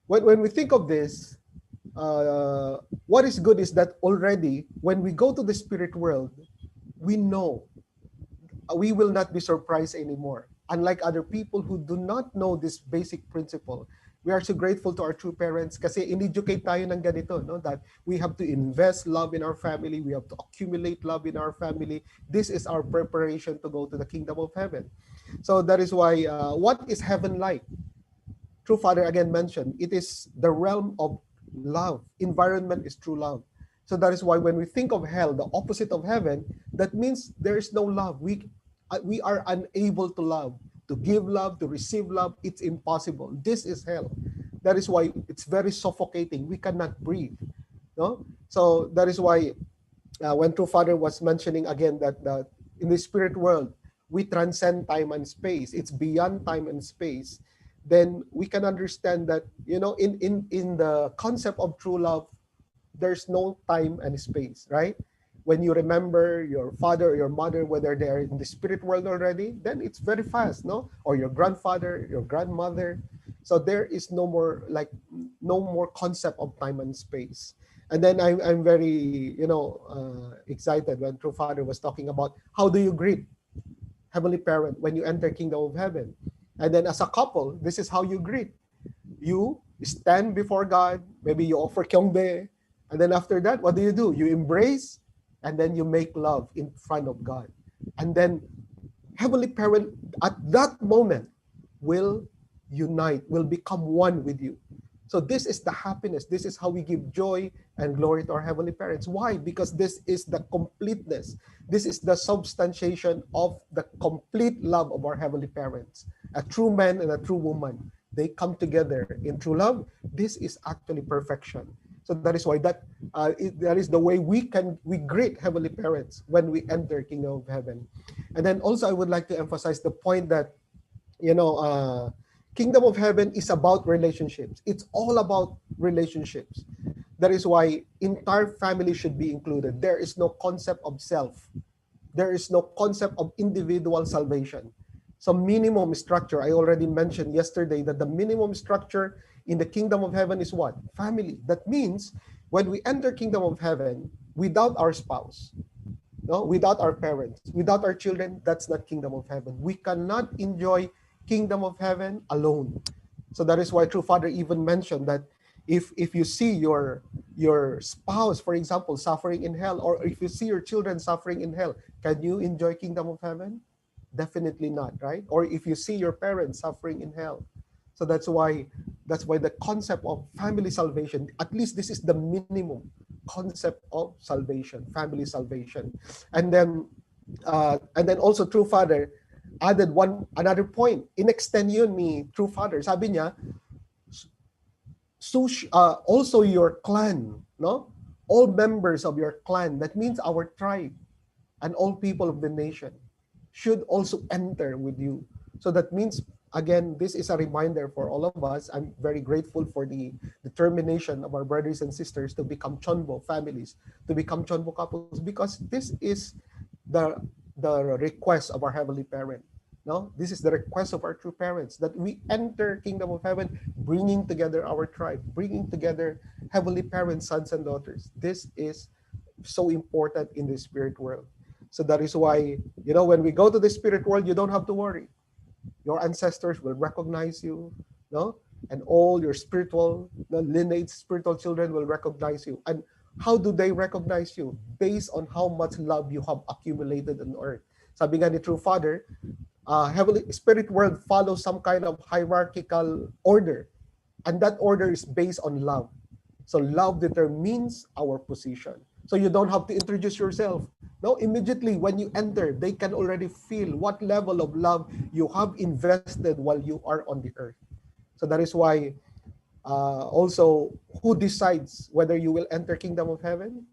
when we think of this, what is good is that already when we go to the spirit world, we know we will not be surprised anymore. Unlike other people who do not know this basic principle, we are so grateful to our true parents kasi in-educate tayo ng ganito, no? That we have to invest love in our family, we have to accumulate love in our family. This is our preparation to go to the kingdom of heaven. So that is why, what is heaven like? True Father again mentioned, it is the realm of love. Environment is true love. So that is why when we think of hell, the opposite of heaven, that means there is no love. We are unable to love, to give love, to receive love. It's impossible. This is hell. That is why it's very suffocating. We cannot breathe. No? So that is why when True Father was mentioning again that in the spirit world, we transcend time and space. It's beyond time and space. Then we can understand that, in the concept of true love, there's no time and space, right? When you remember your father or your mother, whether they're in the spirit world already, then it's very fast, no? Or your grandfather, your grandmother. So there is no more concept of time and space. And then I'm very, excited when True Father was talking about how do you greet Heavenly Parent when you enter Kingdom of Heaven. And then as a couple, this is how you greet. You stand before God, maybe you offer kyongbe, and then after that, what do? You embrace, and then you make love in front of God. And then Heavenly Parent at that moment will unite, will become one with you. So this is the happiness. This is how we give joy and glory to our Heavenly Parents. Why? Because this is the completeness. This is the substantiation of the complete love of our Heavenly Parents. A true man and a true woman, they come together in true love. This is actually perfection. So that is why that is the way we greet Heavenly Parents when we enter Kingdom of Heaven. And then also I would like to emphasize the point that, Kingdom of Heaven is about relationships. It's all about relationships. That is why entire family should be included. There is no concept of self. There is no concept of individual salvation. So minimum structure, I already mentioned yesterday that the minimum structure in the Kingdom of Heaven is what? Family. That means when we enter Kingdom of Heaven without our spouse, no, without our parents, without our children, that's not Kingdom of Heaven. We cannot enjoy Kingdom of Heaven alone. So that is why True Father even mentioned that if you see your spouse, for example, suffering in hell, or if you see your children suffering in hell, can you enjoy Kingdom of Heaven? Definitely not, right? Or if you see your parents suffering in hell. So that's why the concept of family salvation, at least this is the minimum concept of salvation, family salvation. And then also True Father added another point. In-extend yun ni True Father. Sabi niya, also your clan, no? All members of your clan, that means our tribe, and all people of the nation should also enter with you. So that means, again, this is a reminder for all of us. I'm very grateful for the determination of our brothers and sisters to become Chonbo families, to become Chonbo couples, because this is the request of our Heavenly Parent. No, this is the request of our true parents, that we enter Kingdom of Heaven, bringing together our tribe, bringing together Heavenly Parents, sons and daughters. This is so important in the spirit world. So that is why, when we go to the spirit world, you don't have to worry. Your ancestors will recognize you, no? And all your spiritual lineage, spiritual children will recognize you. And how do they recognize you? Based on how much love you have accumulated on earth. Sabi nga ni True Father, heavenly spirit world follows some kind of hierarchical order, and that order is based on love. So love determines our position. So you don't have to introduce yourself. No, immediately when you enter, they can already feel what level of love you have invested while you are on the earth. So that is why also, who decides whether you will enter Kingdom of Heaven,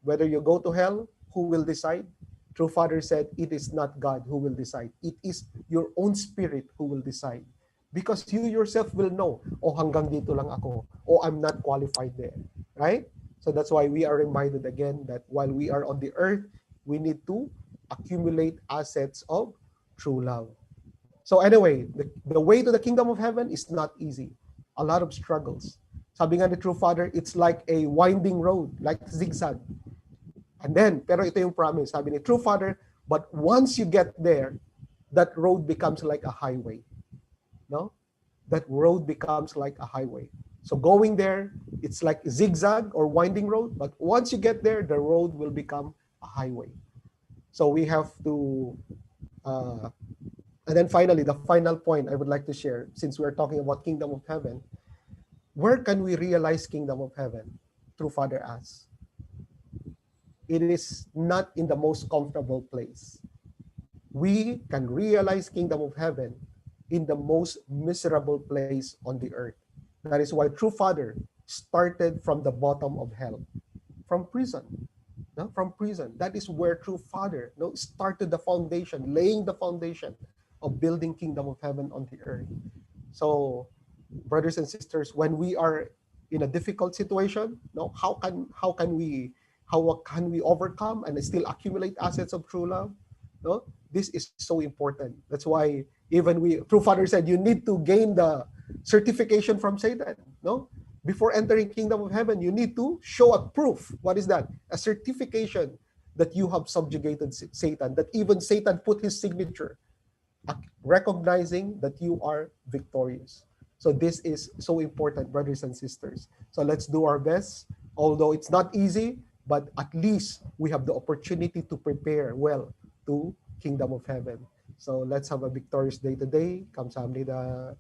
whether you go to hell? Who will decide? True Father said, it is not God who will decide. It is your own spirit who will decide. Because you yourself will know, oh, hanggang dito lang ako, oh, I'm not qualified there, right? So that's why we are reminded again that while we are on the earth, we need to accumulate assets of true love. So anyway, the way to the Kingdom of Heaven is not easy. A lot of struggles. Sabi nga ni True Father, it's like a winding road, like zigzag. And then, pero ito yung promise, sabi ni True Father, but once you get there, that road becomes like a highway. No? That road becomes like a highway. So going there, it's like zigzag or winding road, but once you get there, the road will become a highway. So we have to, and then finally, the final point I would like to share, since we're talking about Kingdom of Heaven, where can we realize Kingdom of Heaven? Through Father asks. It is not in the most comfortable place. We can realize Kingdom of Heaven in the most miserable place on the earth. That is why True Father started from the bottom of hell, from prison. No? From prison. That is where True Father started the foundation, laying the foundation of building Kingdom of Heaven on the earth. So, brothers and sisters, when we are in a difficult situation, how can we overcome and still accumulate assets of true love? No, this is so important. That's why even True Father said, you need to gain the certification from Satan. No, before entering Kingdom of Heaven, you need to show a proof. What is that? A certification that you have subjugated Satan. That even Satan put his signature, recognizing that you are victorious. So this is so important, brothers and sisters. So let's do our best, although it's not easy, but at least we have the opportunity to prepare well to Kingdom of Heaven. So let's have a victorious day today. Kamsahamnida.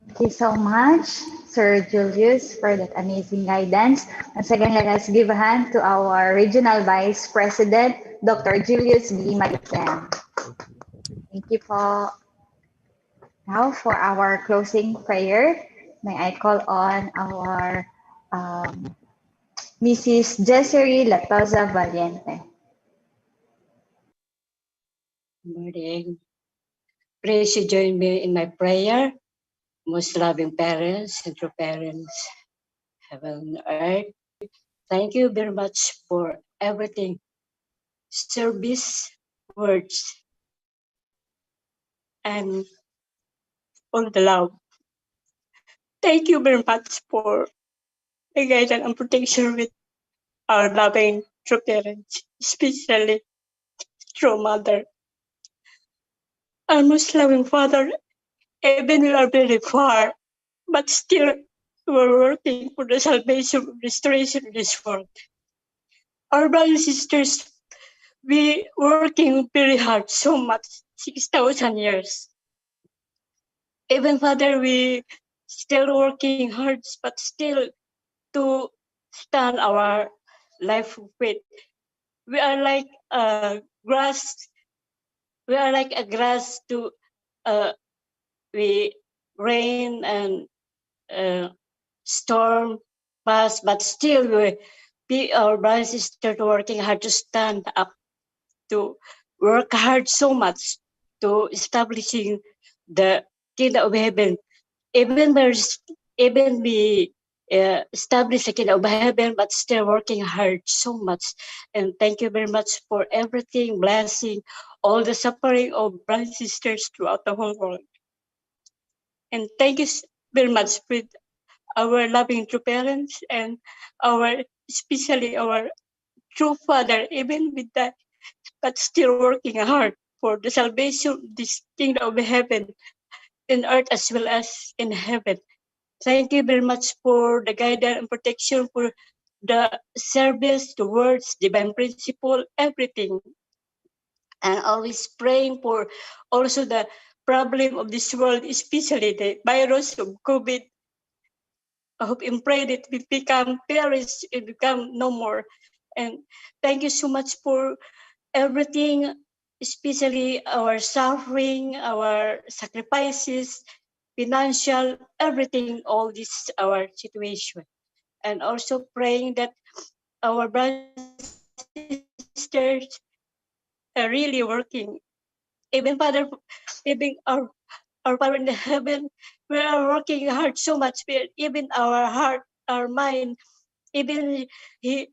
Thank you so much, Sir Julius, for that amazing guidance. Once again, let us give a hand to our Regional Vice President, Dr. Julius B. Maricen. Thank you po. Now for our closing prayer, may I call on our Mrs. Jessery Latoza Valiente.
Good morning. Please you join me in my prayer. Most loving parents and true parents, heaven and earth. Thank you very much for everything. Service, words, and all the love. Thank you very much for the guidance and protection with our loving true parents, especially true mother. Our most loving father, even we are very far, but still we're working for the salvation and restoration of this world. Our brothers and sisters, we working very hard so much, 6,000 years. Even Father, we still working hard, but still to stand our life of faith. We are like a grass. We are like a grass to we rain and storm pass, but still our brothers and sisters working hard to stand up, to work hard so much to establishing the kingdom of heaven. Even we establish the kingdom of heaven, but still working hard so much. And thank you very much for everything, blessing all the suffering of brothers and sisters throughout the whole world. And thank you very much with our loving true parents and especially our true father, even with that, but still working hard for the salvation of this kingdom of heaven in earth as well as in heaven. Thank you very much for the guidance and protection, for the service, the words, divine principle, everything. And always praying for also the problem of this world, especially the virus of COVID. I hope and pray that we become perish, it become no more. And thank you so much for everything, especially our suffering, our sacrifices, financial, everything, all this our situation. And also praying that our brothers and sisters are really working. Even Father, even our Father in heaven, we are working hard so much. Even our heart, our mind, even he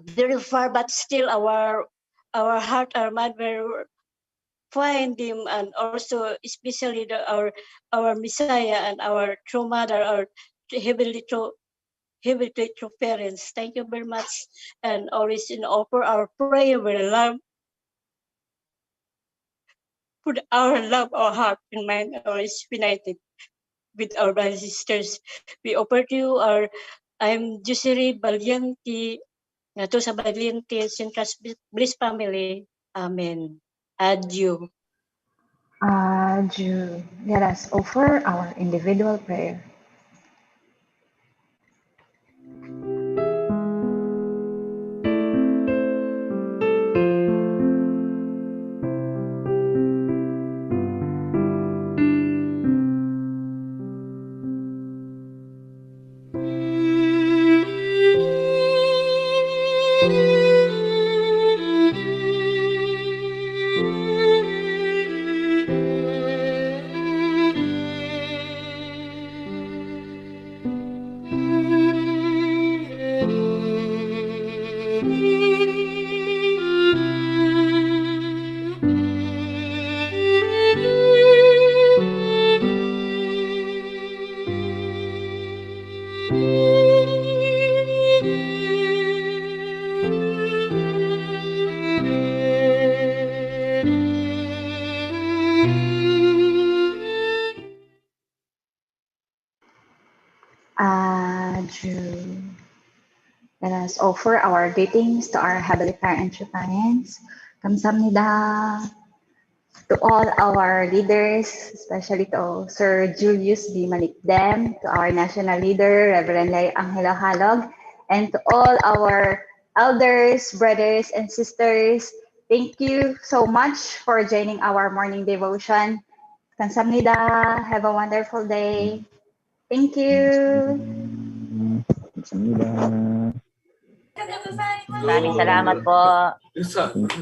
very far, but still our heart, our mind, find him, and also especially our Messiah and our true mother, our heavenly true parents. Thank you very much, and always in offer our prayer with love. Put our love, our heart and mind always united with our brothers and sisters. We offer to you I'm Jusiri Valiente, nga to sa Valiente Centras Bliss family. Amen. Adieu.
Adieu. Let us offer our individual prayer. Adieu. Let us offer our greetings to our Heavenly Parent and parents. 감사합니다. To all our leaders, especially to Sir Julius B. Malikdem, to our national leader, Reverend Lay Angelo Halog, and to all our elders, brothers, and sisters, thank you so much for joining our morning devotion. 감사합니다. Have a wonderful day. Thank you.
Maraming salamat po.